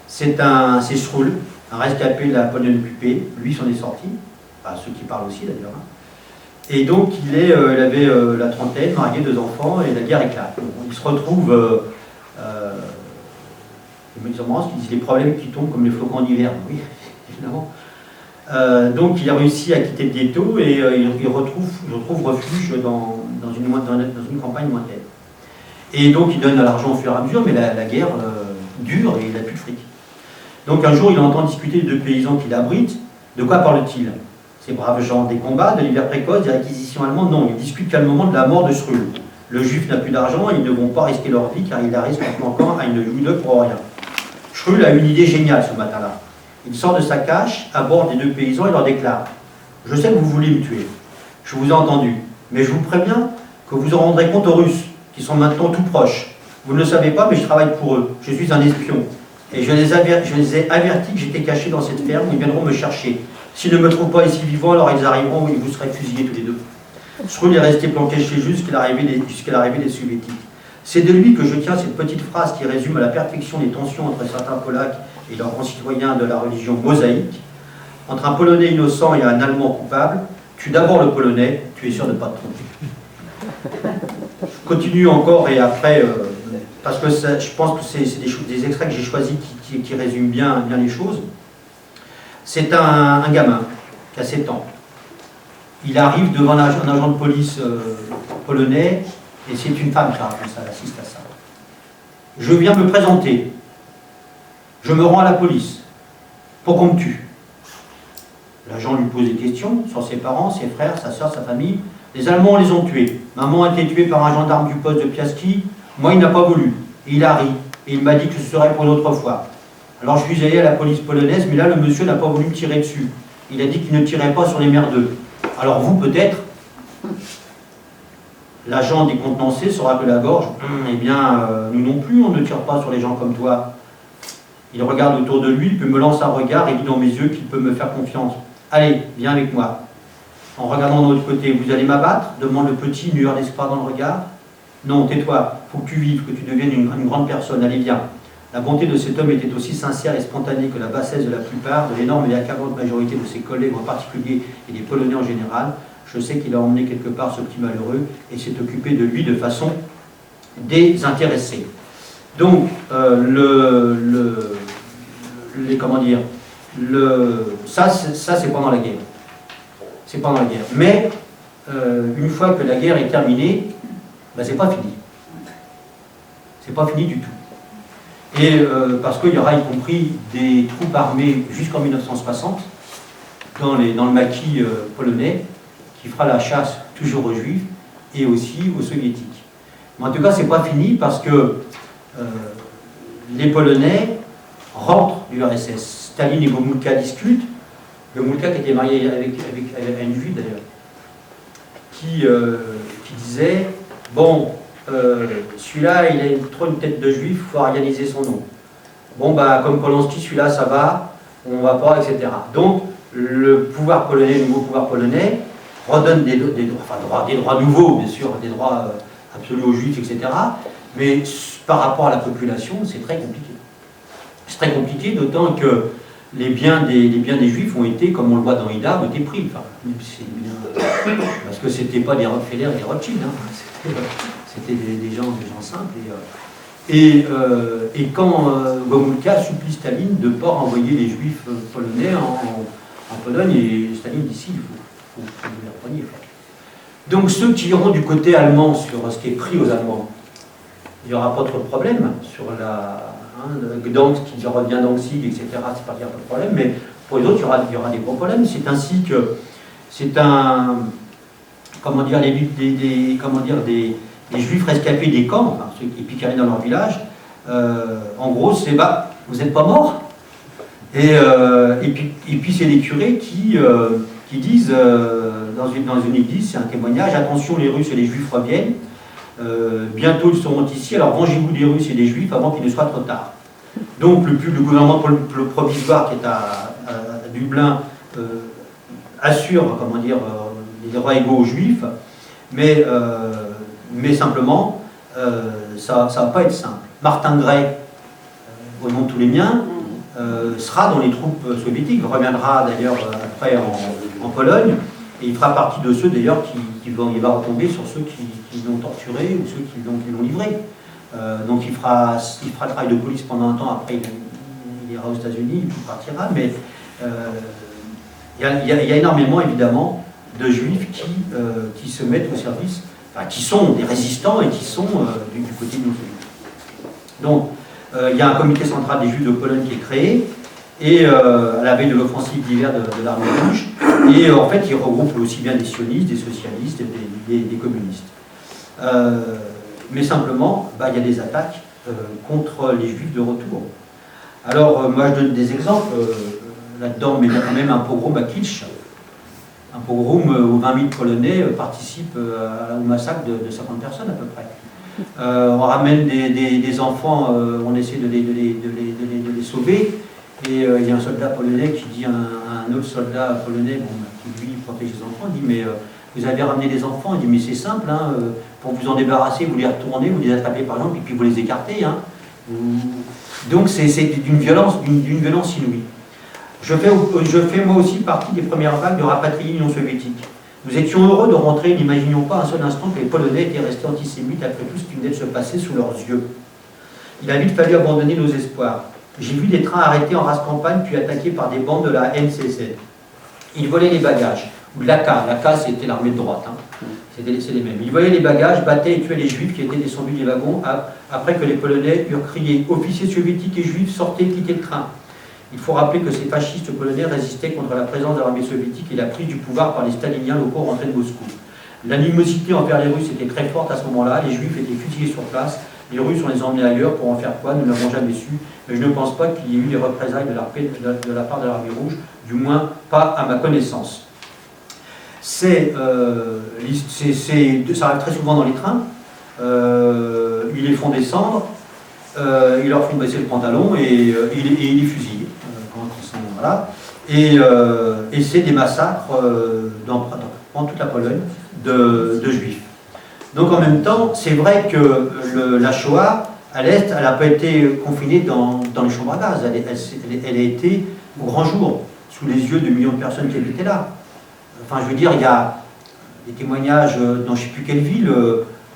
C'est Sroul, un rescapé de la Pologne occupée. Lui s'en est sorti, enfin, ceux qui parlent aussi d'ailleurs. Et donc il avait la trentaine, marié, 2 enfants, et la guerre éclate. Il se retrouve, ils disent les problèmes qui tombent comme les flocons d'hiver. Oui, évidemment. Donc il a réussi à quitter le ghetto et il retrouve refuge dans une campagne lointaine. Et donc il donne de l'argent au fur et à mesure, mais la guerre dure et il n'a plus de fric. Donc un jour il entend discuter de 2 paysans qui l'abritent. De quoi parle-t-il? Ces braves gens, des combats, de l'hiver précoce, des réquisitions allemandes? Non, ils discutent calmement de la mort de Srull. Le juif n'a plus d'argent et ils ne vont pas risquer leur vie car il la risque encore à une jude pour rien. Srull a une idée géniale ce matin-là. Il sort de sa cache, aborde les 2 paysans et leur déclare: je sais que vous voulez me tuer, je vous ai entendu, mais je vous préviens que vous en rendrez compte aux Russes, qui sont maintenant tout proches. Vous ne le savez pas, mais je travaille pour eux, je suis un espion. Et je les ai avertis que j'étais caché dans cette ferme, ils viendront me chercher. S'ils ne me trouvent pas ici vivant, alors ils arriveront et vous serez fusillés tous les 2. Srull est resté planqué chez lui jusqu'à l'arrivée des soviétiques. C'est de lui que je tiens cette petite phrase qui résume à la perfection les tensions entre certains Polacs et leurs concitoyens de la religion mosaïque. Entre un Polonais innocent et un Allemand coupable, tue d'abord le Polonais, tu es sûr de ne pas te tromper. Je continue encore et après, parce que je pense que c'est des extraits que j'ai choisis qui résument bien les choses. C'est un gamin qui a 7 ans. Il arrive devant un agent de police polonais et c'est une femme qui raconte ça, elle assiste à ça. Je viens me présenter. Je me rends à la police. Pour qu'on me tue. L'agent lui pose des questions sur ses parents, ses frères, sa soeur, sa famille. Les Allemands les ont tués. Maman a été tuée par un gendarme du poste de Piaski. Moi, il n'a pas voulu. Et il a ri. Et il m'a dit que ce serait pour une autre fois. Alors je suis allé à la police polonaise, mais là, le monsieur n'a pas voulu me tirer dessus. Il a dit qu'il ne tirait pas sur les merdeux. Alors vous, peut-être? L'agent décontenancé se racle la gorge. Eh bien, nous non plus, on ne tire pas sur les gens comme toi. Il regarde autour de lui, puis me lance un regard et dit dans mes yeux qu'il peut me faire confiance. Allez, viens avec moi. En regardant de l'autre côté, vous allez m'abattre? Demande le petit, une lueur d'espoir dans le regard. Non, tais-toi, faut que tu vives, que tu deviennes une grande personne, allez, viens. La bonté de cet homme était aussi sincère et spontanée que la bassesse de la plupart, de l'énorme et accablante majorité de ses collègues en particulier et des Polonais en général. Je sais qu'il a emmené quelque part ce petit malheureux et s'est occupé de lui de façon désintéressée. Donc, ça c'est pendant la guerre. C'est pendant la guerre. Mais, une fois que la guerre est terminée, ben, c'est pas fini. C'est pas fini du tout. Et parce qu'il y aura y compris des troupes armées jusqu'en 1960 dans le maquis polonais qui fera la chasse toujours aux Juifs et aussi aux Soviétiques. Mais en tout cas, c'est pas fini parce que les Polonais rentrent du RSS. Staline et Gomulka discutent Gomulka qui était marié avec une juive d'ailleurs, qui disait, bon, celui-là, il a trop une tête de juif, il faut organiser son nom. Bon, bah, comme Polonsky, celui-là, ça va, on va pas, etc. Donc, le pouvoir polonais, le nouveau pouvoir polonais, redonne des droits nouveaux, bien sûr, des droits absolus aux juifs, etc. Mais par rapport à la population, c'est très compliqué. C'est très compliqué, d'autant que les biens des juifs ont été, comme on le voit dans Ida, ont été pris. Enfin, parce que c'était pas des Rockefeller et des Rothschild, hein. C'était des gens simples. Et quand Gomulka supplie Staline de ne pas renvoyer les juifs polonais en Pologne, et Staline dit si, il faut que vous les repreniez. Donc ceux qui iront du côté allemand sur ce qui est pris aux Allemands, il n'y aura pas trop de problème sur Gdansk qui revient Danzig, etc. C'est pas qu'il n'y a pas de problème, mais pour les autres, il y aura des gros problèmes. C'est ainsi que c'est des juifs rescapés des camps, enfin, ceux qui piquaient dans leur village, en gros, c'est bah, vous n'êtes pas morts. Et puis c'est les curés qui disent, dans une église, c'est un témoignage, attention, les Russes et les Juifs reviennent, bientôt ils seront ici, alors vengez-vous des Russes et des Juifs avant qu'il ne soit trop tard. Donc le gouvernement provisoire qui est à Dublin assure, les droits égaux aux Juifs, mais simplement, ça ne va pas être simple. Martin Gray, au nom de tous les miens, sera dans les troupes soviétiques, reviendra d'ailleurs après en Pologne, et il fera partie de ceux d'ailleurs il va retomber sur ceux qui l'ont torturé ou ceux qui l'ont livré. Donc il fera le travail de police pendant un temps, après il ira aux États-Unis, il partira, mais il y a énormément évidemment de juifs qui se mettent au service, enfin, qui sont des résistants et qui sont du côté de nos soviétiques. Donc il y a un comité central des juifs de Pologne qui est créé, et à la veille de l'offensive d'hiver de l'Armée rouge, et en fait il regroupe aussi bien des sionistes, des socialistes et des communistes. Mais simplement, il y a des attaques contre les juifs de retour. Alors moi je donne des exemples là-dedans, mais il y a quand même un pogrom à Kielce, un pogrom où 20 000 Polonais participent au massacre de 50 personnes à peu près. On ramène des enfants, on essaie de les sauver, et il y a un soldat polonais qui dit à un autre soldat polonais, qui lui protège les enfants, il dit mais vous avez ramené des enfants, il dit mais c'est simple, hein, pour vous en débarrasser, vous les retournez, vous les attrapez par exemple, et puis vous les écartez. Hein. Donc c'est d'une violence inouïe. Je fais moi aussi partie des premières vagues de rapatriés non soviétiques. Nous étions heureux de rentrer, n'imaginions pas un seul instant que les Polonais étaient restés antisémites après tout ce qui venait de se passer sous leurs yeux. Il a vite fallu abandonner nos espoirs. J'ai vu des trains arrêtés en race campagne puis attaqués par des bandes de la NCC. Ils volaient les bagages, ou l'AK, l'AK c'était l'armée de droite, hein. C'est les mêmes. Ils volaient les bagages, battaient et tuaient les juifs qui étaient descendus des wagons après que les Polonais eurent crié « Officiers soviétiques et juifs, sortez, quittez le train ». Il faut rappeler que ces fascistes polonais résistaient contre la présence de l'armée soviétique et la prise du pouvoir par les staliniens locaux rentrés de Moscou. L'animosité envers les Russes était très forte à ce moment-là, les Juifs étaient fusillés sur place, les Russes, on les emmenait ailleurs pour en faire quoi, nous ne l'avons jamais su, mais je ne pense pas qu'il y ait eu des représailles de la part de l'armée rouge, du moins pas à ma connaissance. Ça arrive très souvent dans les trains, ils les font descendre, ils leur font baisser le pantalon et ils les fusillent. Quand ils sont, voilà. Et c'est des massacres dans toute la Pologne de juifs. Donc en même temps, c'est vrai que la Shoah, à l'Est, elle n'a pas été confinée dans les chambres à gaz, elle a été au grand jour, sous les yeux de millions de personnes qui habitaient là. Enfin, je veux dire, il y a des témoignages dans je ne sais plus quelle ville,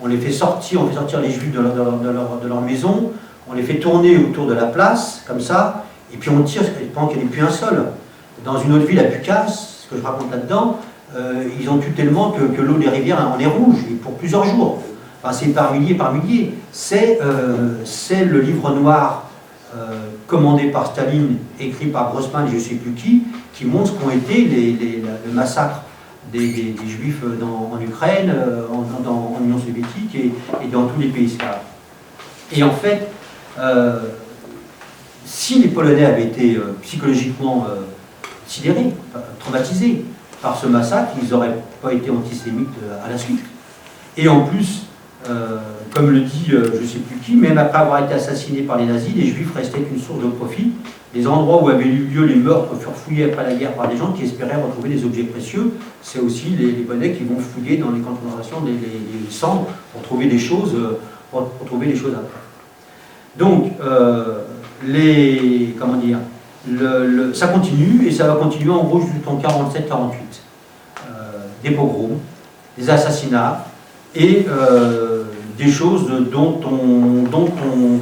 on fait sortir les juifs de leur maison, on les fait tourner autour de la place, comme ça, et puis on tire pendant qu'il n'y en ait plus un seul. Dans une autre ville, à Pukas, ce que je raconte là-dedans, ils ont tué tellement que l'eau des rivières en est rouge, et pour plusieurs jours. Enfin, c'est par milliers. C'est le livre noir commandé par Staline, écrit par Grossman et je ne sais plus qui montre ce qu'ont été le massacre des Juifs en Ukraine, en Union soviétique et dans tous les pays slaves. Et en fait, si les Polonais avaient été psychologiquement sidérés, traumatisés par ce massacre. Ils n'auraient pas été antisémites à la suite. Et en plus, comme le dit je ne sais plus qui, même après avoir été assassinés par les nazis, les juifs restaient une source de profit. Les endroits où avaient eu lieu les meurtres furent fouillés après la guerre par des gens qui espéraient retrouver des objets précieux. C'est aussi les Polonais qui vont fouiller dans les camps de concentration les cendres pour trouver des choses, après. Donc, comment dire, ça continue, et ça va continuer en gros jusqu'en 47-48. Des pogroms, des assassinats, et des choses dont on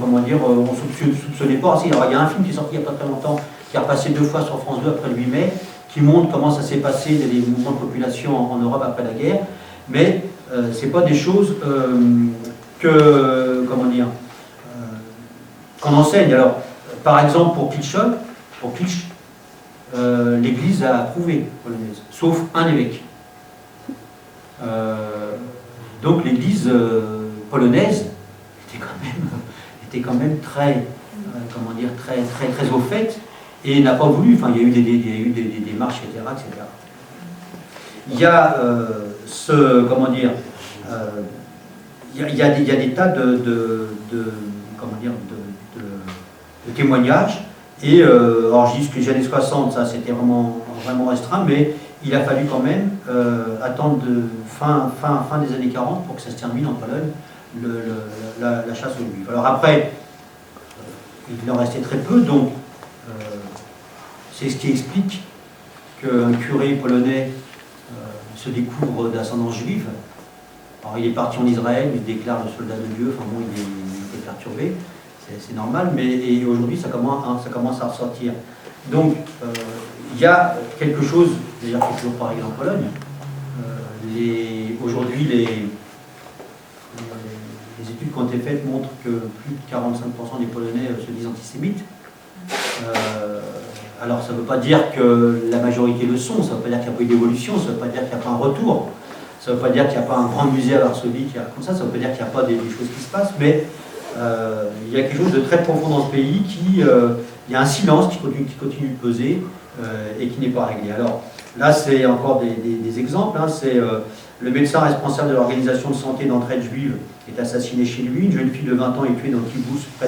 comment dire, on soupçonnait pas. Alors, il y a un film qui est sorti il n'y a pas très longtemps, qui a repassé 2 fois sur France 2 après le 8 mai, qui montre comment ça s'est passé, les mouvements de population en Europe après la guerre, mais c'est pas des choses comment dire, qu'on enseigne. Alors, par exemple, pour Kitsch, l'Église a approuvé polonaise, sauf un évêque. Donc l'Église polonaise était quand même très, comment dire, très au fait, et n'a pas voulu. Enfin, il y a eu des démarches, etc., etc. Il y a comment dire, il y a des tas de témoignages. Et alors je dis que les années 60, ça c'était vraiment restreint, mais il a fallu quand même attendre fin des années 40 pour que ça se termine en Pologne, la chasse aux juifs. Alors après, il en restait très peu, donc c'est ce qui explique qu'un curé polonais se découvre d'ascendance juive. Alors il est parti en Israël, il déclare le soldat de Dieu, enfin bon, il est perturbé, c'est normal, mais aujourd'hui ça commence à ressortir. Donc il y a quelque chose, d'ailleurs c'est toujours pareil en Pologne, aujourd'hui les études qui ont été faites montrent que plus de 45% des Polonais se disent antisémites. Alors ça ne veut pas dire que la majorité le sont, ça ne veut pas dire qu'il n'y a pas eu d'évolution, ça ne veut pas dire qu'il n'y a pas un retour, ça ne veut pas dire qu'il n'y a pas un grand musée à Varsovie qui a comme ça ne veut pas dire qu'il n'y a pas des choses qui se passent, mais il y a quelque chose de très profond dans ce pays il y a un silence qui continue de peser et qui n'est pas réglé. Alors là c'est encore des exemples, hein, c'est le médecin responsable de l'organisation de santé d'entraide juive est assassiné chez lui, une jeune fille de 20 ans est tuée dans Kibbutz, à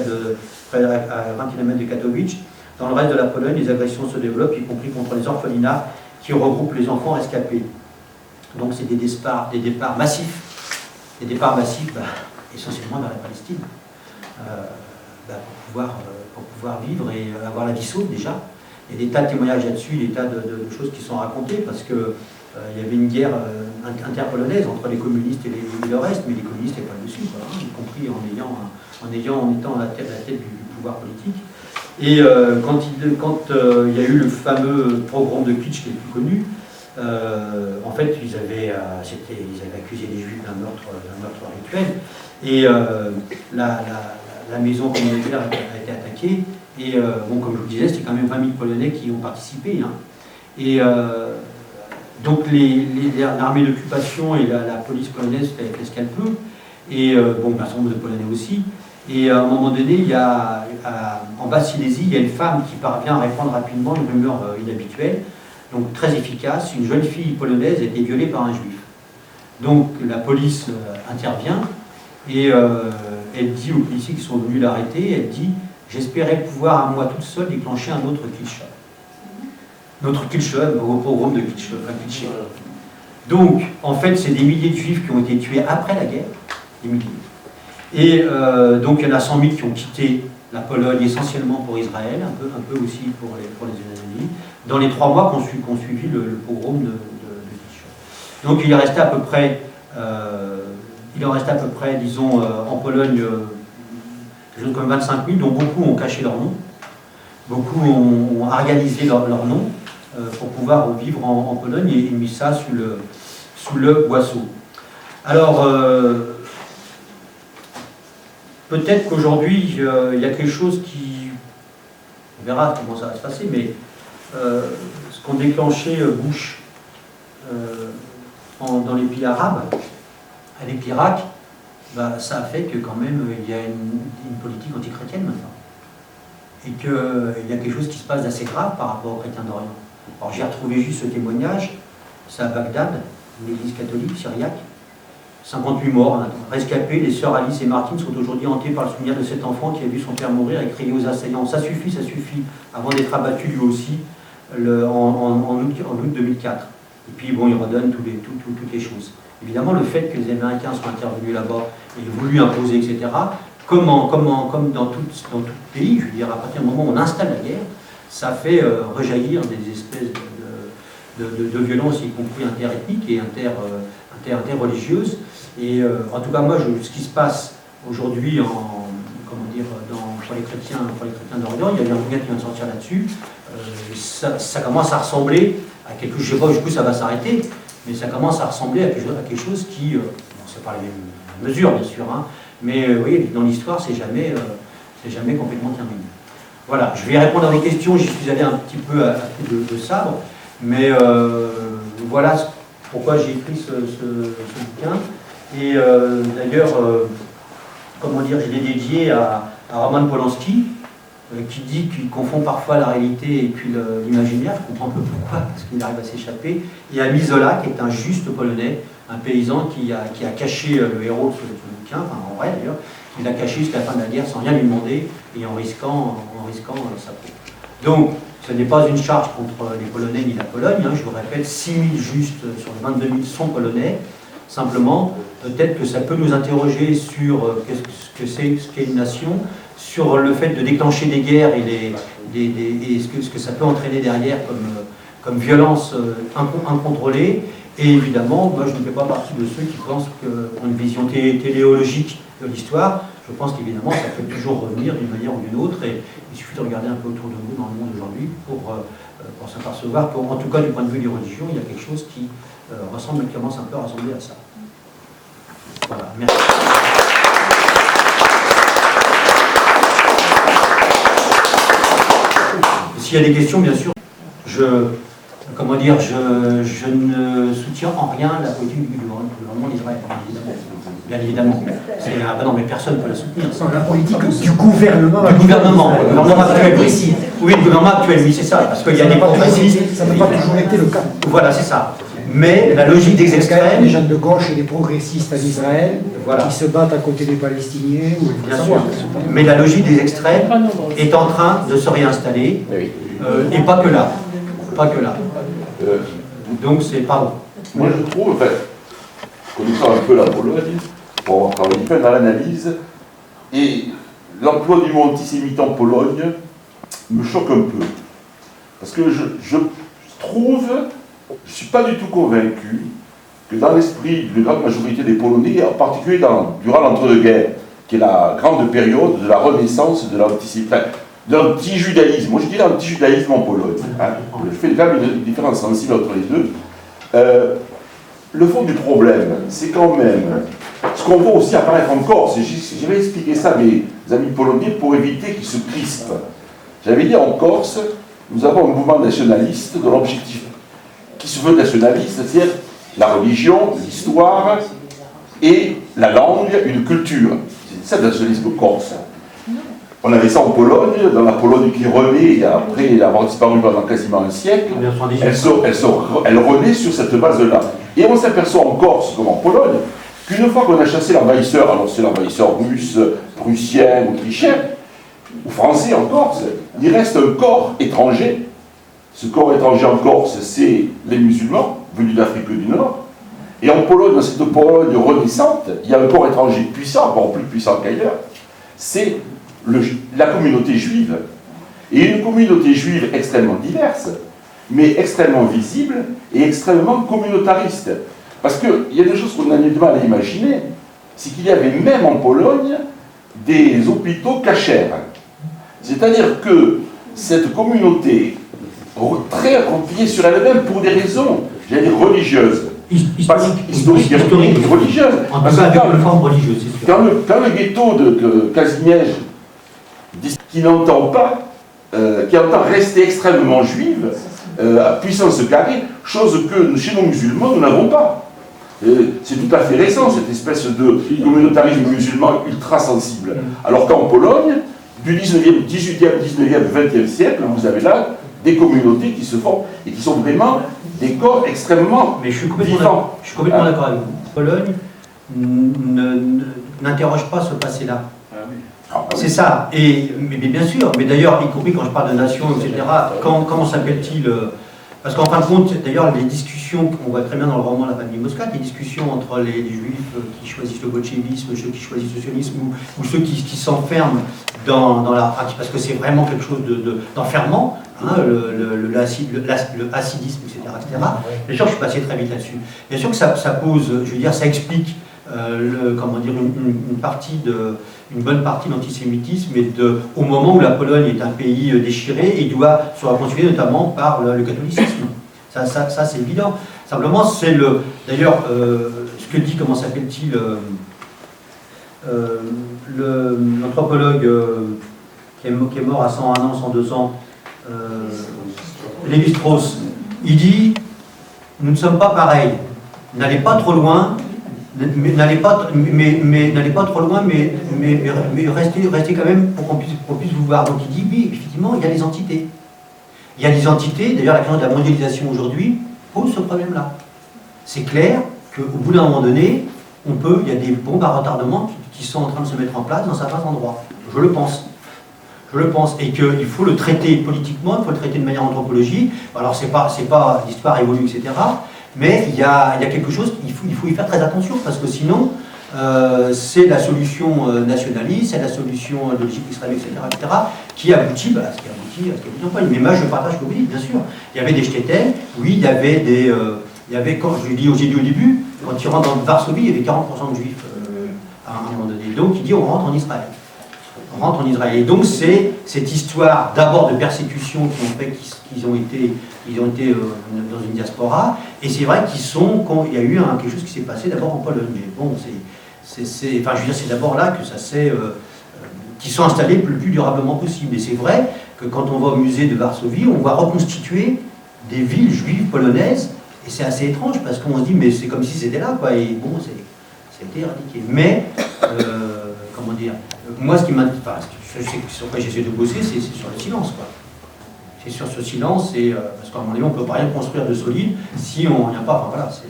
20 km de Katowice. Dans le reste de la Pologne, les agressions se développent, y compris contre les orphelinats qui regroupent les enfants rescapés. Donc c'est des départs massifs, essentiellement vers la Palestine, pour pouvoir vivre et avoir la vie sauve déjà. Il y a des tas de témoignages là-dessus, des tas de choses qui sont racontées, parce que il y avait une guerre interpolonaise entre les communistes et le reste, mais les communistes n'étaient pas dessus, hein, y compris en étant à la tête du pouvoir politique. Et quand il y a eu le fameux pogrom de Kitsch qui est le plus connu, en fait ils avaient accusé les Juifs d'un meurtre rituel, et la maison communautaire a été attaquée, et bon, comme je vous disais, c'était quand même 20 000 Polonais qui ont participé, hein. Et donc l'armée d'occupation et la police polonaise fait ce qu'elle peut, et bon, un certain nombre de Polonais aussi. Et à un moment donné, il y a, en Basse-Silésie, il y a une femme qui parvient à répandre rapidement une rumeur inhabituelle, donc très efficace. Une jeune fille polonaise a été violée par un juif. Donc la police intervient et elle dit aux policiers qui sont venus l'arrêter, elle dit « J'espérais pouvoir à moi toute seule déclencher un autre Kitsch. » Notre Kitsch, au pogrom de Kitsch. Donc en fait, c'est des milliers de juifs qui ont été tués après la guerre, des milliers. Et donc il y en a 100 000 qui ont quitté la Pologne essentiellement pour Israël, un peu aussi pour les États-Unis, dans les 3 mois qu'ont suivi le pogrom de Kitsch. Donc il en restait à peu près, disons, en Pologne, quelque chose comme 25 000, dont beaucoup ont caché leur nom, beaucoup ont organisé leur nom pour pouvoir vivre en Pologne et mis ça sous le boisseau. Alors, peut-être qu'aujourd'hui, il y a quelque chose qui... On verra comment ça va se passer, mais ce qu'ont déclenché Bush dans les pays arabes, avec l'Irak, ça a fait que quand même, il y a une politique antichrétienne maintenant. Et qu'il y a quelque chose qui se passe d'assez grave par rapport aux chrétiens d'Orient. Alors j'ai retrouvé juste ce témoignage, c'est à Bagdad, une église catholique syriaque. 58 morts, rescapés, les sœurs Alice et Martine sont aujourd'hui hantées par le souvenir de cet enfant qui a vu son père mourir et crier aux assaillants. Ça suffit, avant d'être abattu lui aussi en août 2004. Et puis bon, il redonne toutes les choses. Évidemment, le fait que les Américains soient intervenus là-bas et voulu imposer, etc., comme dans tout pays, je veux dire, à partir du moment où on installe la guerre, ça fait rejaillir des espèces de violences, y compris interethniques et interreligieuses. Et en tout cas, moi, ce qui se passe aujourd'hui pour les chrétiens d'Orient, il y a un bouquin qui vient de sortir là-dessus, ça commence à ressembler à quelque chose, je ne sais pas jusqu'où ça va s'arrêter, mais ça commence à ressembler à quelque chose qui, bon, c'est pas les mêmes mesures bien sûr, hein, mais vous voyez, dans l'histoire, c'est jamais complètement terminé. Voilà, je vais répondre à vos questions, j'y suis allé un petit peu à coup de sabre, mais voilà pourquoi j'ai écrit ce bouquin. Et d'ailleurs, comment dire, je l'ai dédié à Roman Polanski, qui dit qu'il confond parfois la réalité et puis l'imaginaire. Je comprends un peu pourquoi, parce qu'il arrive à s'échapper. Et Ami Zola, qui est un juste polonais, un paysan qui a caché le héros de ce bouquin, enfin en vrai d'ailleurs, il l'a caché jusqu'à la fin de la guerre sans rien lui demander et en risquant sa peau. Donc, ce n'est pas une charge contre les Polonais ni la Pologne, hein, je vous répète, 6 000 justes sur les 22 000 sont polonais. Simplement, peut-être que ça peut nous interroger sur ce qu'est une nation, sur le fait de déclencher des guerres et ce que ça peut entraîner derrière comme violence incontrôlée. Et évidemment, moi je ne fais pas partie de ceux qui pensent qu'on a une vision téléologique de l'histoire. Je pense qu'évidemment ça peut toujours revenir d'une manière ou d'une autre, et il suffit de regarder un peu autour de nous dans le monde aujourd'hui pour s'apercevoir qu'en tout cas du point de vue des religions, il y a quelque chose qui commence un peu à ressembler à ça. Voilà, merci. S'il y a des questions, bien sûr, je ne soutiens en rien la politique du gouvernement d'Israël, bien évidemment. Non, mais personne ne peut la soutenir. La politique du gouvernement. Du gouvernement actuel, oui. Oui, le gouvernement actuel, oui, c'est ça. Parce qu'il y a des progressistes. Ça n'a pas toujours été le cas. Voilà, c'est ça. Mais la logique des extrêmes. Des gens de gauche et des progressistes en Israël qui se battent à côté des Palestiniens. Bien sûr. Mais la logique des extrêmes est en train de se réinstaller. Et pas que là. Pas que là. Donc c'est pardon. Moi je trouve, en fait, connaissant un peu la Pologne, pour avoir travaillé un peu dans l'analyse, et l'emploi du mot antisémite en Pologne me choque un peu. Parce que je trouve, je ne suis pas du tout convaincu que dans l'esprit de la grande majorité des Polonais, en particulier durant l'entre-deux-guerres, qui est la grande période de la renaissance de l'antisémitisme, de l'anti-judaïsme. Moi je dis l'anti-judaïsme en Pologne. Hein. Je fais quand même une différence sensible entre les deux. Le fond du problème, c'est quand même ce qu'on voit aussi apparaître en Corse. Je vais expliquer ça à mes amis polonais pour éviter qu'ils se crispent. J'avais dit en Corse, nous avons un mouvement nationaliste dont l'objectif qui se veut nationaliste, c'est-à-dire la religion, l'histoire et la langue, une culture. C'est ça le nationalisme corse. On avait ça en Pologne, dans la Pologne qui renaît, après avoir disparu pendant quasiment un siècle, elle renaît sur cette base-là. Et on s'aperçoit en Corse, comme en Pologne, qu'une fois qu'on a chassé l'envahisseur, alors c'est l'envahisseur russe, prussien, autrichien, ou français en Corse, il reste un corps étranger. Ce corps étranger en Corse, c'est les musulmans, venus d'Afrique du Nord. Et en Pologne, dans cette Pologne renaissante, il y a un corps étranger puissant, encore plus puissant qu'ailleurs, c'est la communauté juive. Et une communauté juive extrêmement diverse, mais extrêmement visible et extrêmement communautariste. Parce qu'il y a des choses qu'on a du mal à imaginer, c'est qu'il y avait même en Pologne des hôpitaux cachers. C'est-à-dire que cette communauté, très repliée sur elle-même pour des raisons, j'allais dire religieuses, historiques et religieuses. Parce que une forme religieuse, c'est sûr. Quand le ghetto de Kazimiège, qui n'entend pas, qui entend rester extrêmement juive, à puissance carrée, chose que chez nos musulmans, nous n'avons pas. C'est tout à fait récent, cette espèce de communautarisme musulman ultra sensible. Alors qu'en Pologne, du 18e, 19e, 20e siècle, vous avez là des communautés qui se forment et qui sont vraiment des corps extrêmement Mais je suis vivants. complètement d'accord avec vous. Pologne n'interroge pas ce passé-là. C'est ça. Mais bien sûr, mais d'ailleurs, y compris quand je parle de nation, etc., comment s'appelle-t-il parce qu'en fin de compte, d'ailleurs, les discussions qu'on voit très bien dans le roman La famille Muscat, les discussions entre les juifs qui choisissent le bolchevisme, ceux qui choisissent le sionisme, ou ceux qui s'enferment dans la pratique, parce que c'est vraiment quelque chose d'enfermant, hein, le hasidisme, etc., etc. Bien sûr que je suis passé très vite là-dessus. Bien sûr que ça pose, je veux dire, ça explique comment dire, une bonne partie d'antisémitisme au moment où la Pologne est un pays déchiré et doit se reconstruire notamment par le catholicisme. Ça c'est évident. Simplement, c'est d'ailleurs, ce que dit, comment s'appelle-t-il, l'anthropologue qui est mort à 101 ans, 102 ans, Lévi-Strauss, il dit, nous ne sommes pas pareils, n'allez pas trop loin, n'allez pas trop loin, mais restez quand même pour qu'on puisse vous voir. Donc il dit, oui, effectivement, il y a des entités. Il y a des entités, d'ailleurs la question de la mondialisation aujourd'hui pose ce problème-là. C'est clair qu'au bout d'un moment donné, il y a des bombes à retardement qui sont en train de se mettre en place dans certains endroits. Je le pense. Et qu'il faut le traiter politiquement, il faut le traiter de manière anthropologique. Alors c'est pas l'histoire évolue, etc. Mais il y a quelque chose, il faut y faire très attention, parce que sinon, c'est la solution nationaliste, c'est la solution de logique extrême, etc., qui aboutit à ce qui aboutit en Pologne. Mais moi, je partage ce que vous dites, bien sûr. Il y avait des shtetl, oui, il y avait quand j'ai dit au début, quand il rentre dans Varsovie, il y avait 40% de juifs à un moment donné. Donc, il dit on rentre en Israël. Et donc, c'est cette histoire d'abord de persécution qui ont fait qu'ils ont été dans une diaspora, et c'est vrai il y a eu quelque chose qui s'est passé d'abord en Pologne. Mais bon, je veux dire, c'est d'abord là que ça s'est... qu'ils sont installés le plus durablement possible. Et c'est vrai que quand on va au musée de Varsovie, on voit reconstituer des villes juives polonaises, et c'est assez étrange, parce qu'on se dit, mais c'est comme si c'était là, quoi, et bon, ça a été éradiqué. Mais, comment dire, moi, ce qui m'intéresse, sur quoi j'essaie de bosser, c'est sur le silence, quoi. C'est sur ce silence, parce qu'à un moment donné, on ne peut pas rien construire de solide si on n'y a pas. Enfin voilà, c'est.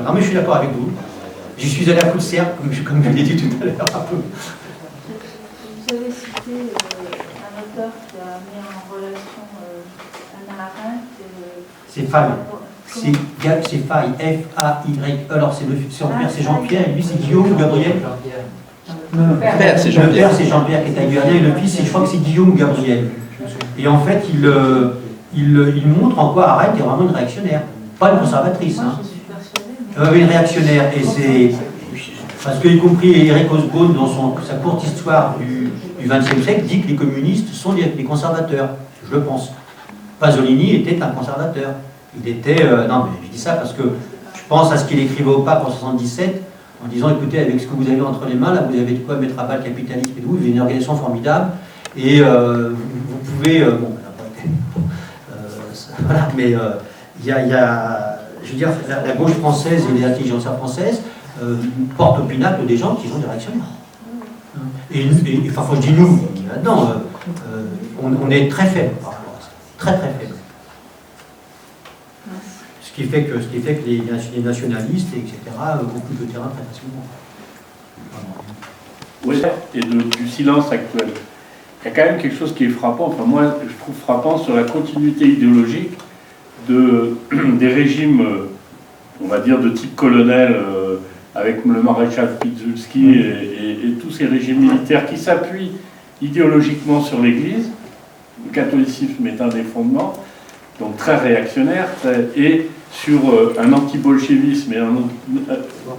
Non, mais je suis d'accord avec vous. J'y suis allé à coup de cerf, comme je l'ai dit tout à l'heure, un peu. Vous avez cité un auteur qui a mis en relation Hannah Arendt. C'est Faye. C'est Faye, F-A-Y. Alors, son père, c'est Jean-Pierre, et lui, c'est Guillaume ou Gabriel. Le père, c'est Jean-Pierre. Le père, c'est Jean-Pierre qui est taïwanais, et le fils, je crois que c'est Guillaume ou Gabriel. Et en fait, il montre en quoi Arendt est vraiment une réactionnaire. Pas une conservatrice. Hein. Une réactionnaire. Et c'est. Parce que, y compris Eric Hobsbawm, dans sa courte histoire du XXe siècle, dit que les communistes sont les conservateurs. Je le pense. Pasolini était un conservateur. Il était. Non, mais je dis ça parce que je pense à ce qu'il écrivait au pape en 1977, en disant écoutez, avec ce que vous avez entre les mains, là, vous avez de quoi mettre à bas le capitalisme et tout. Vous avez une organisation formidable. Et vous pouvez. Voilà, mais il y a. Je veux dire, la gauche française et les intelligences françaises portent au pinacle des gens qui sont des réactionnaires. Et enfin, quand je dis nous, là-dedans, on est très faible par rapport à ça. Très très faible. Ce qui fait que les nationalistes, etc., occupent le terrain très facilement. Oui, et du silence actuel. Il y a quand même quelque chose qui est frappant, enfin moi je trouve frappant sur la continuité idéologique des régimes, on va dire, de type colonel, avec le maréchal Pilsudski et tous ces régimes militaires qui s'appuient idéologiquement sur l'Église. Le catholicisme est un des fondements, donc très réactionnaire, et sur un anti-bolchevisme et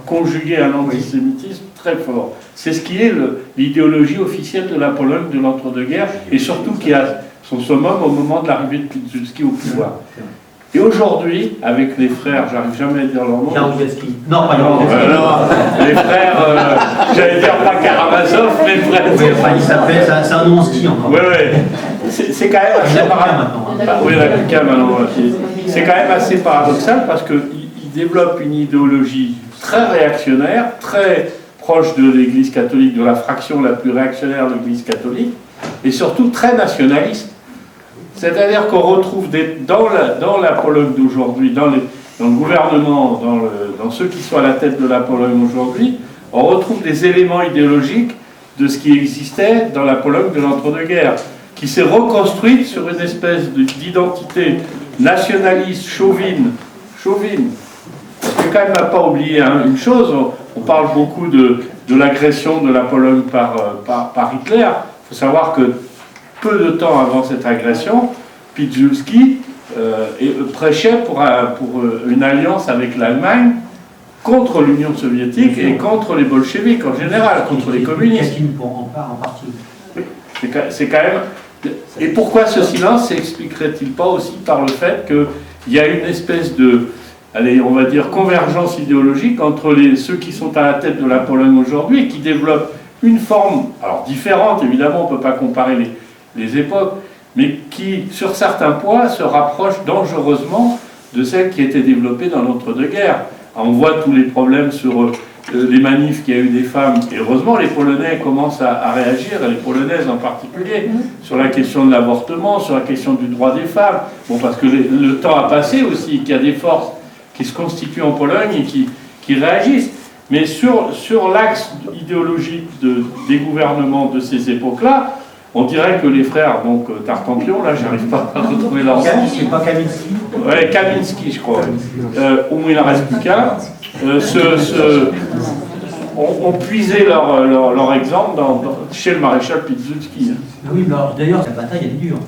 conjugué à l'antisémitisme très fort. C'est ce qui est l'idéologie officielle de la Pologne de l'entre-deux-guerres, et surtout qui a son summum au moment de l'arrivée de Pilsudski au pouvoir. Et aujourd'hui, avec les frères, j'arrive jamais à dire leur nom. Jaruzelski. Non, pas Jaruzelski. Les frères, j'allais dire pas Karamazov, mais frères. Oui, enfin, il s'appelle, c'est un nom en ski encore. Oui, oui. C'est quand même assez paradoxal. Oui, la Kuka maintenant. C'est quand même assez paradoxal parce qu'il développe une idéologie très réactionnaire, très proche de l'Église catholique, de la fraction la plus réactionnaire de l'Église catholique, et surtout très nationaliste. C'est-à-dire qu'on retrouve dans la Pologne d'aujourd'hui, dans le gouvernement, dans ceux qui sont à la tête de la Pologne aujourd'hui, on retrouve des éléments idéologiques de ce qui existait dans la Pologne de l'entre-deux-guerres, qui s'est reconstruite sur une espèce d'identité nationaliste, chauvine. Parce que quand même, on n'a pas oublié une chose, on parle beaucoup de l'agression de la Pologne par Hitler. Il faut savoir que peu de temps avant cette agression, Piłsudski prêchait pour une alliance avec l'Allemagne contre l'Union soviétique et contre les bolcheviks en général, contre les communistes. En partie. C'est quand même... Et pourquoi ce silence s'expliquerait-il pas aussi par le fait qu'il y a une espèce de, allez, on va dire, convergence idéologique entre ceux qui sont à la tête de la Pologne aujourd'hui et qui développent une forme, alors différente évidemment, on ne peut pas comparer les époques, mais qui, sur certains points, se rapproche dangereusement de celle qui était développée dans l'entre-deux-guerres. On voit tous les problèmes sur les manifs qu'il y a eu des femmes, et heureusement les Polonais commencent à réagir, et les Polonaises en particulier, sur la question de l'avortement, sur la question du droit des femmes. Bon, parce que le temps a passé aussi, qu'il y a des forces qui se constituent en Pologne et qui réagissent. Mais sur l'axe idéologique des gouvernements de ces époques-là, on dirait que les frères, donc Tartampion, là, j'arrive pas à retrouver leur nom. C'est pas Kaminski? Ouais, Kaminski, je crois. Ou il en reste plus qu'un. ont puisé leur exemple chez le maréchal Piłsudski. Oui, d'ailleurs, cette bataille, elle est dure.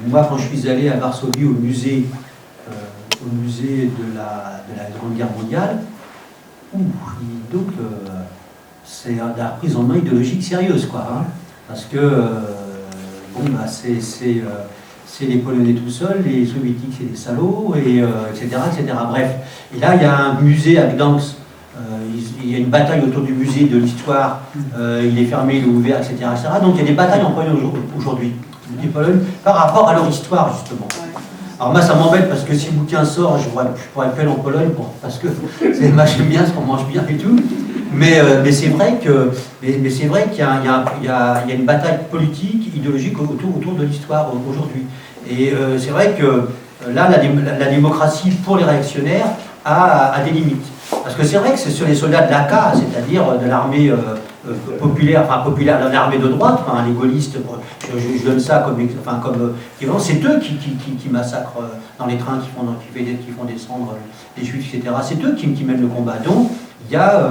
Moi, quand je suis allé à Varsovie au musée de la Grande Guerre mondiale, donc c'est la prise en main idéologique sérieuse, quoi. Hein, parce que c'est les Polonais tout seuls, les Soviétiques c'est des salauds, etc., etc. Bref. Et là, il y a un musée à Gdansk. Il y a une bataille autour du musée de l'histoire. Il est fermé, il est ouvert, etc., etc. Donc il y a des batailles en Pologne aujourd'hui, des Polonais, par rapport à leur histoire, justement. Alors moi, ça m'embête parce que si le bouquin sort, je pourrais le faire en Pologne parce que moi, j'aime bien ce qu'on mange bien et tout. Mais c'est vrai qu'il y a une bataille politique, idéologique autour de l'histoire aujourd'hui. Et c'est vrai que là, la démocratie pour les réactionnaires a des limites. Parce que c'est vrai que c'est sur les soldats de l'AK, c'est-à-dire de l'armée populaire, l'armée de droite, enfin, les gaullistes, je donne ça comme c'est eux qui massacrent dans les trains, qui font descendre les juifs, etc. C'est eux qui mènent le combat. Donc, il y a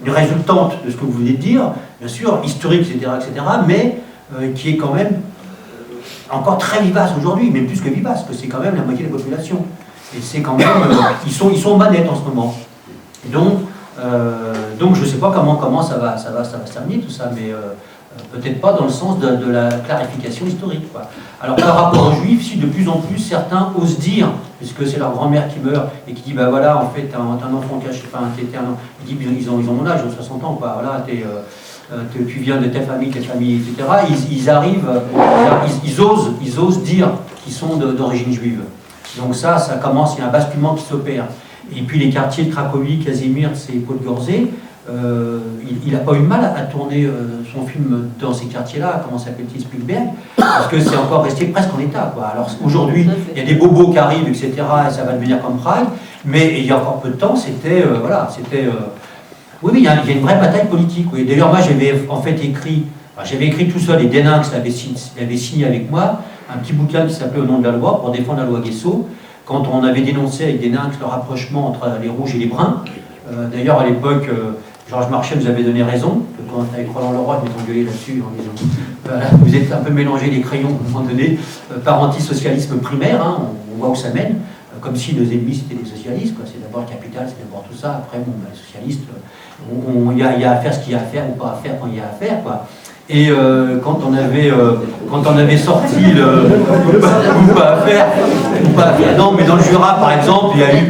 une résultante de ce que vous venez de dire, bien sûr, historique, etc., mais qui est quand même encore très vivace aujourd'hui, même plus que vivace, parce que c'est quand même la moitié de la population. Et c'est quand même... ils sont aux manettes en ce moment. Donc je ne sais pas comment ça va s'amener tout ça, mais peut-être pas dans le sens de la clarification historique, quoi. Alors par rapport aux Juifs, si de plus en plus certains osent dire, puisque c'est leur grand-mère qui meurt et qui dit bah voilà, en fait t'es un enfant caché, enfin ils disent ils ont mon âge, ils ont 60 ans, quoi. Voilà, tu viens de telle famille, etc. Ils osent dire qu'ils sont d'origine juive. Donc ça commence, il y a un basculement qui s'opère. Et puis les quartiers de Cracovie, Casimir et Podgorze, il n'a pas eu de mal à tourner son film dans ces quartiers-là, comment s'appelle-t-il, Spielberg, parce que c'est encore resté presque en état, quoi. Alors aujourd'hui, il y a des bobos qui arrivent, etc., et ça va devenir comme Prague, mais il y a encore peu de temps, oui, il y a une vraie bataille politique. Oui. D'ailleurs, moi, j'avais en fait écrit tout seul, et Deninx l'avait signé avec moi, un petit bouquin qui s'appelait Au nom de la loi, pour défendre la loi Guesso, quand on avait dénoncé avec Deninx le rapprochement entre les rouges et les bruns. D'ailleurs, à l'époque, Georges Marchais nous avait donné raison, que quand avec Roland Leroy, nous engueulé là-dessus, en disant vous êtes un peu mélangé les crayons, à un moment donné, par antisocialisme primaire, hein, on voit où ça mène, comme si nos ennemis c'était des socialistes, quoi. C'est d'abord le capital, c'est d'abord tout ça, après, les socialistes, il y a à faire ce qu'il y a à faire ou pas à faire quand il y a à faire, quoi. Et quand on avait sorti ou pas à faire, non, mais dans le Jura par exemple, il y a eu,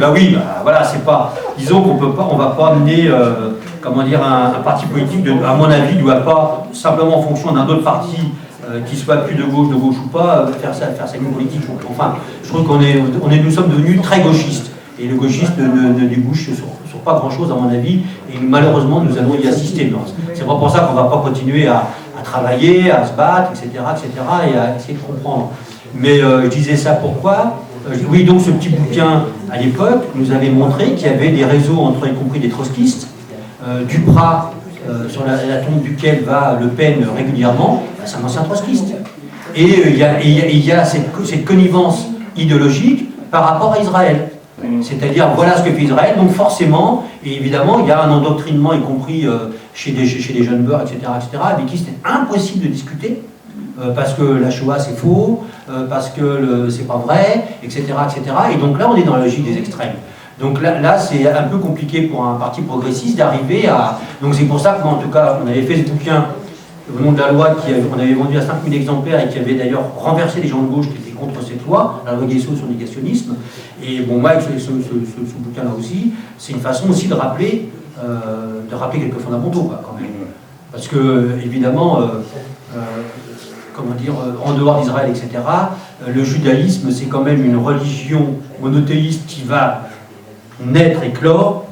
voilà, c'est pas, disons on va pas amener, un parti politique, à mon avis, ne doit pas simplement en fonction d'un autre parti qui soit plus de gauche ou pas, faire sa ligne politique. Enfin, je trouve nous sommes devenus très gauchistes. Et le gauchiste ne débouche sur pas grand-chose, à mon avis, et malheureusement, nous allons y assister. C'est pas pour ça qu'on ne va pas continuer à travailler, à se battre, etc., et à essayer de comprendre. Mais je disais ça pourquoi oui, donc ce petit bouquin, à l'époque, nous avait montré qu'il y avait des réseaux, y compris des trotskistes, Duprat, sur la tombe duquel va Le Pen régulièrement, c'est un ancien trotskiste. Et il y a cette connivence idéologique par rapport à Israël. C'est-à-dire, voilà ce que fait Israël, donc forcément, et évidemment, il y a un endoctrinement, y compris chez des jeunes beurs, etc., avec qui c'était impossible de discuter, parce que la Shoah c'est faux, parce que c'est pas vrai, etc., etc. Et donc là, on est dans la logique des extrêmes. Donc là c'est un peu compliqué pour un parti progressiste d'arriver à... Donc c'est pour ça que, en tout cas, on avait fait ce bouquin au nom de la loi, on avait vendu à 5000 exemplaires et qui avait d'ailleurs renversé les gens de gauche qui étaient contre cette loi, la loi Guesso sur le négationnisme. Et bon, moi, avec ce bouquin-là aussi, c'est une façon aussi de rappeler quelques fondamentaux, quoi, quand même. Parce que, évidemment, comment dire, en dehors d'Israël, etc., le judaïsme, c'est quand même une religion monothéiste qui va naître et clore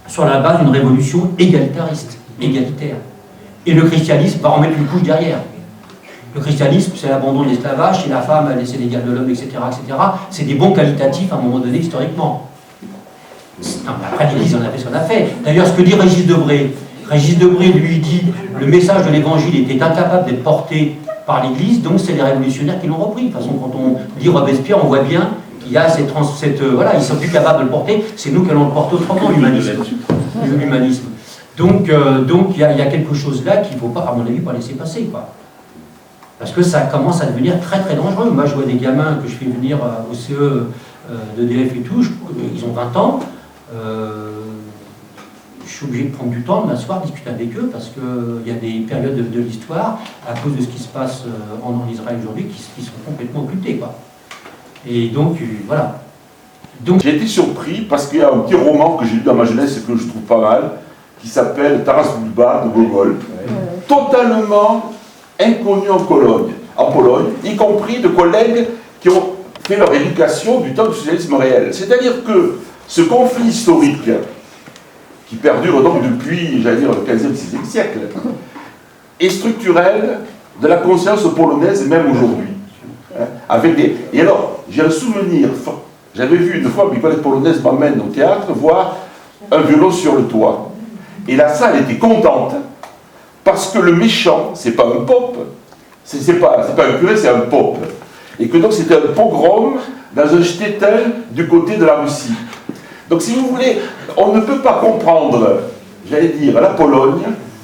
sur la base d'une révolution égalitariste, égalitaire. Et le christianisme va en mettre une couche derrière. Le christianisme, c'est l'abandon de l'esclavage, c'est la femme, c'est l'égal de l'homme, etc., etc. C'est des bons qualitatifs à un moment donné, historiquement. Non, mais après, l'Église en a fait ce qu'on a fait. D'ailleurs, ce que dit Régis Debray, lui dit le message de l'Évangile était incapable d'être porté par l'Église, donc c'est les révolutionnaires qui l'ont repris. De toute façon, quand on lit Robespierre, on voit bien qu'il y a voilà, ils sont plus capables de le porter, c'est nous qui allons le porter autrement, l'humanisme. Donc il y a quelque chose là qu'il ne faut pas, à mon avis, pas laisser passer, quoi. Parce que ça commence à devenir très très dangereux. Moi, je vois des gamins que je fais venir au CE d'EDF et tout, ils ont 20 ans. Je suis obligé de prendre du temps de m'asseoir, discuter avec eux, parce qu'il y a des périodes de l'histoire, à cause de ce qui se passe en Israël aujourd'hui, qui sont complètement occultées, quoi. Et donc, voilà. J'ai été surpris parce qu'il y a un petit roman que j'ai lu dans ma jeunesse et que je trouve pas mal, qui s'appelle Taras Bulba de Gogol, totalement inconnu en Pologne, y compris de collègues qui ont fait leur éducation du temps du socialisme réel. C'est-à-dire que ce conflit historique, qui perdure donc depuis, j'allais dire, le 15e, 16e siècle, est structurel de la conscience polonaise même aujourd'hui. Et alors, j'ai un souvenir, j'avais vu une fois, mes collègues polonaises m'emmènent au théâtre voir un violon sur le toit. Et la salle était contente, parce que le méchant, c'est pas un pope, c'est pas un curé, c'est un pope. Et que donc c'était un pogrom dans un shtetl du côté de la Russie. Donc si vous voulez, on ne peut pas comprendre, j'allais dire, la Pologne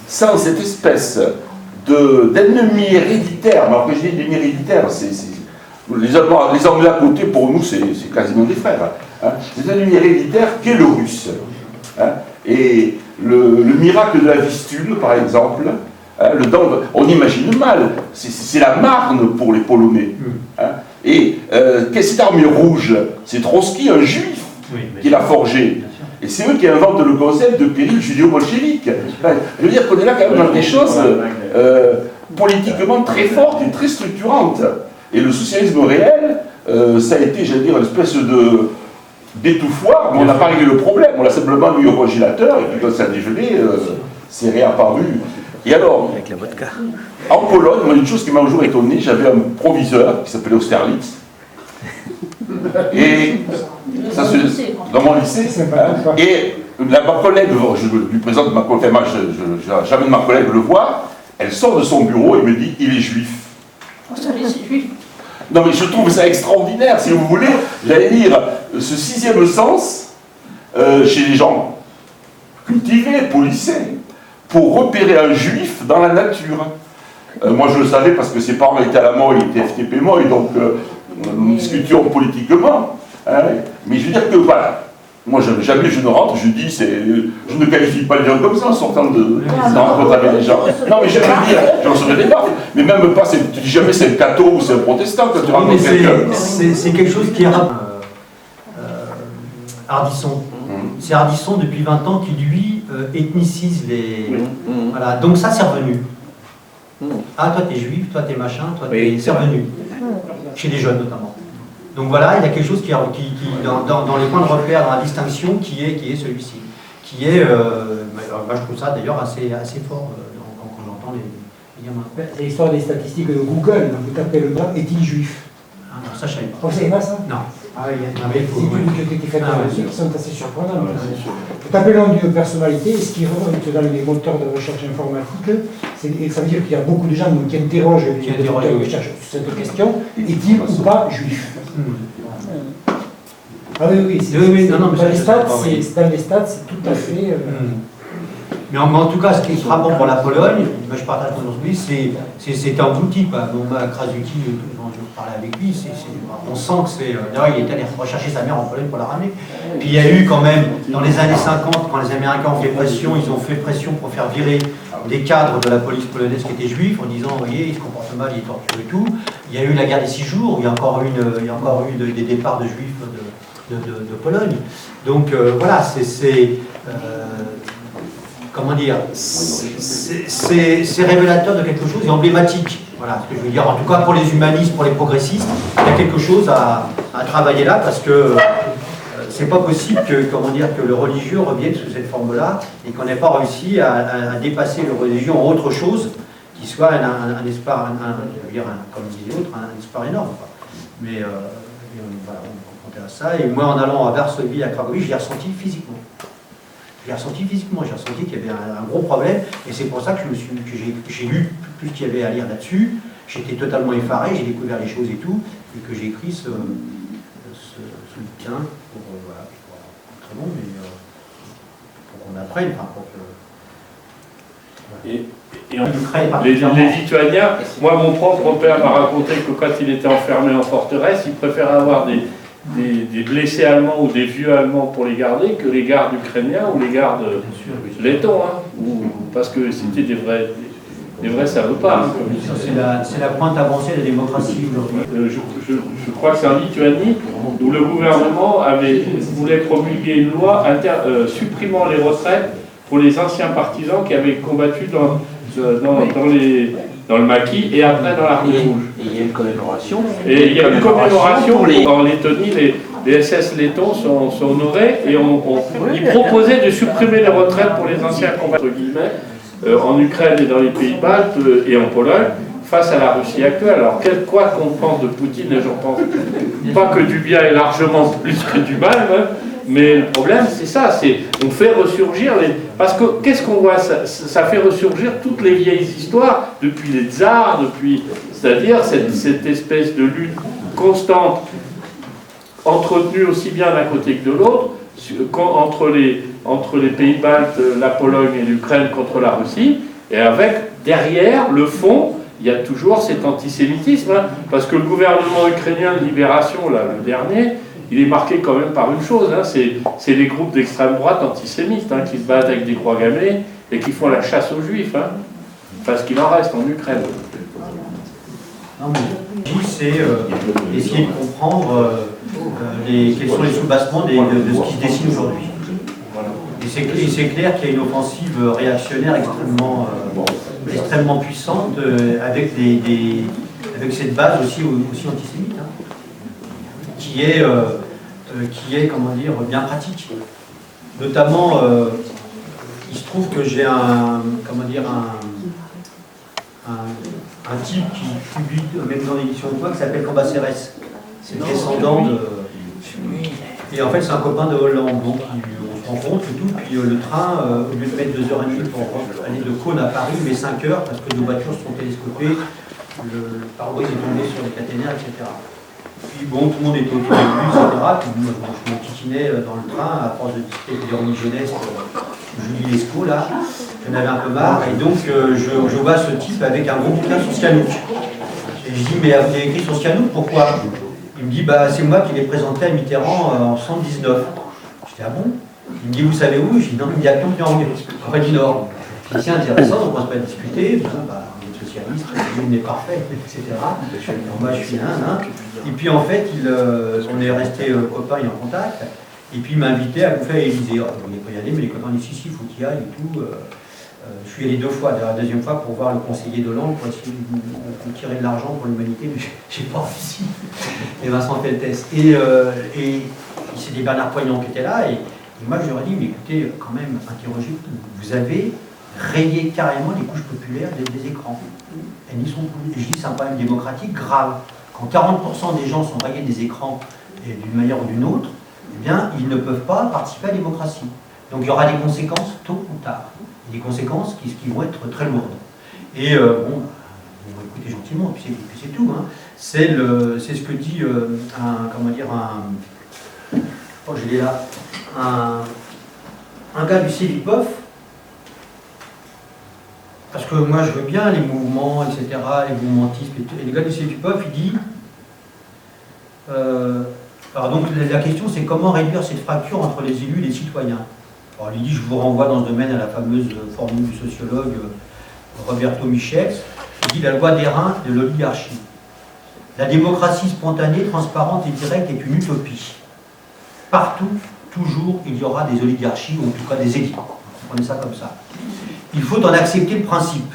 sans cette espèce d'ennemi héréditaire. Mais après je dis l'ennemi héréditaire, les Anglais à côté, pour nous, c'est quasiment des frères. Hein. C'est un ennemi héréditaire qu'est le russe. Hein. Et le miracle de la Vistule, par exemple, hein, on imagine mal, c'est la Marne pour les Polonais. Hein. Et qu'est-ce que cette armée rouge? C'est Trotsky, un juif, qui l'a forgé. Et c'est eux qui inventent le concept de péril judéo-bolchevique. Enfin, je veux dire qu'on est là quand même dans des choses politiquement très fortes et très structurantes. Et le socialisme réel, ça a été, j'allais dire, une espèce d'étouffoir, mais on n'a pas réglé le problème, on l'a simplement mis au congélateur, et puis quand ça a dégelé, c'est réapparu. Et alors, avec la vodka. En Pologne, moi, une chose qui m'a toujours étonné, j'avais un proviseur qui s'appelait Austerlitz, et ça dans mon lycée, hein, et ma collègue, je lui présente ma collègue, j'amène ma collègue le voir, elle sort de son bureau et me dit, il est juif. Non mais je trouve ça extraordinaire, si vous voulez, j'allais dire, ce sixième sens, chez les gens cultivés, policés, pour repérer un juif dans la nature. Moi je le savais parce que ses parents étaient à la mort, ils étaient FTP moi, et donc nous discutions politiquement. Hein, mais je veux dire que voilà, moi jamais je ne rentre, je dis, je ne qualifie pas les gens comme ça en sortant de rencontrer les gens. Non mais je veux dire, j'en serais des baffes, mais même pas, tu dis jamais c'est un catho ou c'est un protestant quand tu rencontres quelqu'un. C'est quelque chose qui est Ardisson. C'est Ardisson depuis 20 ans qui lui ethnicise les... Voilà, donc ça c'est revenu. Ah toi t'es juif, toi t'es machin, toi t'es... C'est revenu. Chez les jeunes notamment. Donc voilà, il y a quelque chose qui dans les points de repère, dans la distinction, qui est celui-ci. Qui est, moi je trouve ça d'ailleurs assez fort quand j'entends les gamins. C'est l'histoire des statistiques de Google, vous tapez le nom, est-il juif? Ah, non, ça, je savais pas. Vous savez pas ça? Non. Ah, il y a Ah, mais il faut- des études qui ont été faites Ah, là-dessus ouais. qui sont assez surprenantes. Ouais, c'est sûr. Vous tapez le nom d'une personnalité, et ce qui remonte dans les moteurs de recherche informatique, et ça veut dire qu'il y a beaucoup de gens qui interrogent les moteurs de recherche sur cette question, est-il ou pas juif? Ah oui, oui, Oui, non, non, mais dans ça, les je stats, sais pas, oui. dans les stats, c'est tout à fait... Mais en tout cas, ce qui est frappant pour la Pologne, moi je partage ton avis, c'est un outil, quoi. Bon, Krasuki, dont je parlais avec lui, on sent que c'est. D'ailleurs, il est allé rechercher sa mère en Pologne pour la ramener. Puis il y a eu quand même, dans les années 50, quand les Américains ont fait pression, ils ont fait pression pour faire virer des cadres de la police polonaise qui étaient juifs, en disant, vous voyez, il se comporte mal, il torture et tout. Il y a eu la guerre des 6 jours, il y a encore eu des départs de juifs de Pologne. Donc voilà, comment dire, c'est révélateur de quelque chose et emblématique. Voilà ce que je veux dire. En tout cas, pour les humanistes, pour les progressistes, il y a quelque chose à travailler là parce que c'est pas possible que, que le religieux revienne sous cette forme-là et qu'on n'ait pas réussi à dépasser le religieux en autre chose qui soit un espoir, je veux dire, comme disait l'autre, un espoir énorme. Quoi. Mais voilà, on comptait à ça. Et moi, en allant à Varsovie, à Cracovie, je l'ai ressenti physiquement. J'ai ressenti qu'il y avait un gros problème, et c'est pour ça que j'ai lu tout ce qu'il y avait à lire là-dessus. J'étais totalement effaré, j'ai découvert les choses et tout, et que j'ai écrit ce bouquin pour, voilà, très bon, mais pour qu'on apprenne, enfin, pour que... Et les Lituaniens, moi mon propre père m'a raconté que quand il était enfermé en forteresse, il préférait avoir des blessés allemands ou des vieux allemands pour les garder que les gardes ukrainiens ou les gardes lettons, hein, parce que c'était des vrais salopards. C'est la pointe avancée de la démocratie aujourd'hui. Je crois que c'est en Lituanie où le gouvernement voulait promulguer une loi supprimant les retraites pour les anciens partisans qui avaient combattu dans le maquis et après dans l'armée rouge. Et il y a une commémoration. Et il y a une commémoration. En Lettonie, les SS lettons sont honorés et ils proposaient de supprimer les retraites pour les anciens combattants, entre guillemets, en Ukraine et dans les pays baltes et en Pologne, face à la Russie actuelle. Alors, quoi qu'on pense de Poutine, et j'en pense pas que du bien et largement plus que du mal, hein, mais le problème, c'est ça, on fait ressurgir parce que qu'est-ce qu'on voit, ça fait ressurgir toutes les vieilles histoires, depuis les tsars, c'est-à-dire cette espèce de lutte constante, entretenue aussi bien d'un côté que de l'autre, entre les pays baltes, la Pologne et l'Ukraine contre la Russie, et avec, derrière, le fond, il y a toujours cet antisémitisme, hein, parce que le gouvernement ukrainien de libération, là, le dernier, il est marqué quand même par une chose, hein, c'est les groupes d'extrême droite antisémites qui se battent avec des croix gammées et qui font la chasse aux juifs, hein, parce qu'il en reste en Ukraine. Non, mais c'est essayer de comprendre quels sont les soubassements de ce qui se dessine aujourd'hui. Et c'est clair qu'il y a une offensive réactionnaire extrêmement puissante avec cette base aussi antisémite. Hein. Qui est, comment dire, bien pratique. Notamment, il se trouve que j'ai un type qui publie, même dans l'édition de toi, qui s'appelle Cambacérès. C'est le descendant de... Et en fait, c'est un copain de Hollande, donc on se rencontre et tout, puis le train, au lieu de mettre 2h30 pour aller de Cône à Paris, il met 5 heures, parce que nos voitures sont télescopées, le pare-brise est tombé sur les caténaires, etc. Puis bon, tout le monde était autour de lui, etc. Puis moi, je m'enquiquinais dans le train, à force de discuter d'Héronie Jeunesse, Julie Lescaut, là, j'en avais un peu marre, et donc je vois ce type avec un gros bouquin sur Sihanouk. Et je dis, mais vous avez écrit sur Sihanouk, pourquoi? Il me dit, bah c'est moi qui l'ai présenté à Mitterrand en 1979. Je dis, ah bon? Il me dit, vous savez où? Je dis, non, il me dit, à Corée du Nord. Je dis, c'est intéressant, on ne pense pas discuter. Bon, bah, socialiste, il est parfait, etc. Moi je suis un. Et puis en fait, on est resté copains et en contact. Et puis il m'a invité à bouffer à l'Élysée. On n'est pas y aller, mais les copains disent si, il faut qu'il y aille et tout. Je suis allé 2 fois, la deuxième fois pour voir le conseiller Hollande pour essayer de tirer de l'argent pour l'humanité, mais j'ai pas réussi. Et Vincent Peltès. Et c'était Bernard Poignon qui était là. Et moi je leur ai dit, mais écoutez, quand même, interrogez, vous avez rayé carrément les couches populaires des écrans. Elles n'y sont plus. Et je dis, c'est un problème démocratique grave. quand 40% des gens sont rayés des écrans d'une manière ou d'une autre, eh bien, ils ne peuvent pas participer à la démocratie. Donc il y aura des conséquences tôt ou tard. Des conséquences qui vont être très lourdes. Et bon, vous écoutez gentiment, et puis c'est tout. Hein. C'est ce que dit oh, je l'ai là, un gars du CEVIPOF, parce que moi je veux bien les mouvements, etc., les mouvementismes, et le gars du CEVIPOF, il dit, alors donc la question c'est comment réduire cette fracture entre les élus et les citoyens. Alors il dit, je vous renvoie dans ce domaine à la fameuse formule du sociologue Roberto Michels, qui dit la loi des reins de l'oligarchie. La démocratie spontanée, transparente et directe est une utopie. Partout, toujours, il y aura des oligarchies, ou en tout cas des élites. Prenez ça comme ça. Il faut en accepter le principe,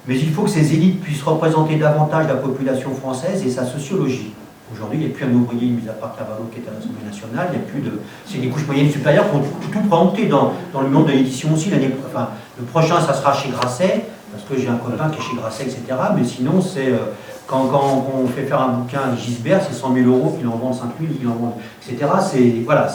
mais il faut que ces élites puissent représenter davantage la population française et sa sociologie. Aujourd'hui, il n'y a plus un ouvrier, mis à part Cavallo qui est à l'Assemblée nationale, il n'y a plus de... C'est des couches moyennes supérieures qui ont tout préempté dans le monde de l'édition aussi. Enfin, le prochain, ça sera chez Grasset, parce que j'ai un copain qui est chez Grasset, etc. Mais sinon, c'est... Quand on fait faire un bouquin à Gisbert, c'est 100 000 € qu'il en vend 5 000, qu'il en vend, etc. Voilà,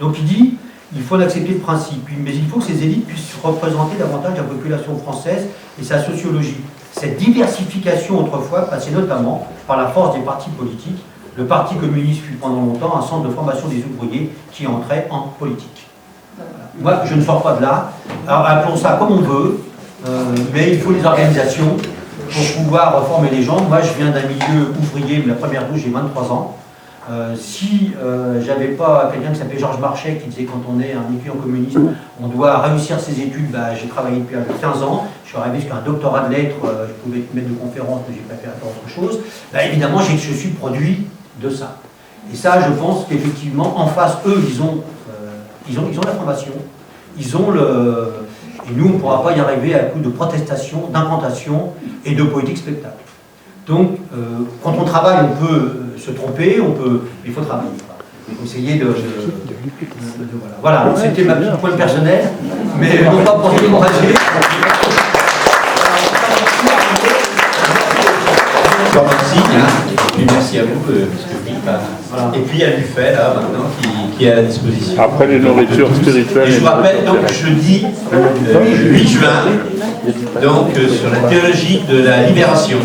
donc il dit, il faut accepter le principe, mais il faut que ces élites puissent représenter davantage la population française et sa sociologie. Cette diversification autrefois passait notamment par la force des partis politiques. Le Parti communiste fut pendant longtemps un centre de formation des ouvriers qui entrait en politique. Voilà. Moi, je ne sors pas de là. Alors, appelons ça comme on veut, mais il faut des organisations pour pouvoir former les gens. Moi, je viens d'un milieu ouvrier, la première douche, j'ai 23 ans. Si j'avais pas quelqu'un qui s'appelait Georges Marchais qui disait quand on est un étudiant communiste, on doit réussir ses études, j'ai travaillé depuis 15 ans, je suis arrivé jusqu'à un doctorat de lettres, je pouvais être maître de conférence, mais j'ai préféré faire autre chose. Évidemment, je suis le produit de ça. Et ça, je pense qu'effectivement, en face, eux, ils ont la formation, ils ont le... Et nous, on ne pourra pas y arriver à coup de protestation, d'incantation et de politique spectacle. Donc, quand on travaille, on peut se tromper, il faut travailler. Il faut essayer de voilà, c'était ma petite pointe personnelle, mais non pas pour décourager. Merci à vous, voilà. Et puis il y a le buffet là maintenant qui est à la disposition. Après les nourritures spirituelles. Et je vous rappelle donc jeudi 8 juin, donc sur la théologie de la libération.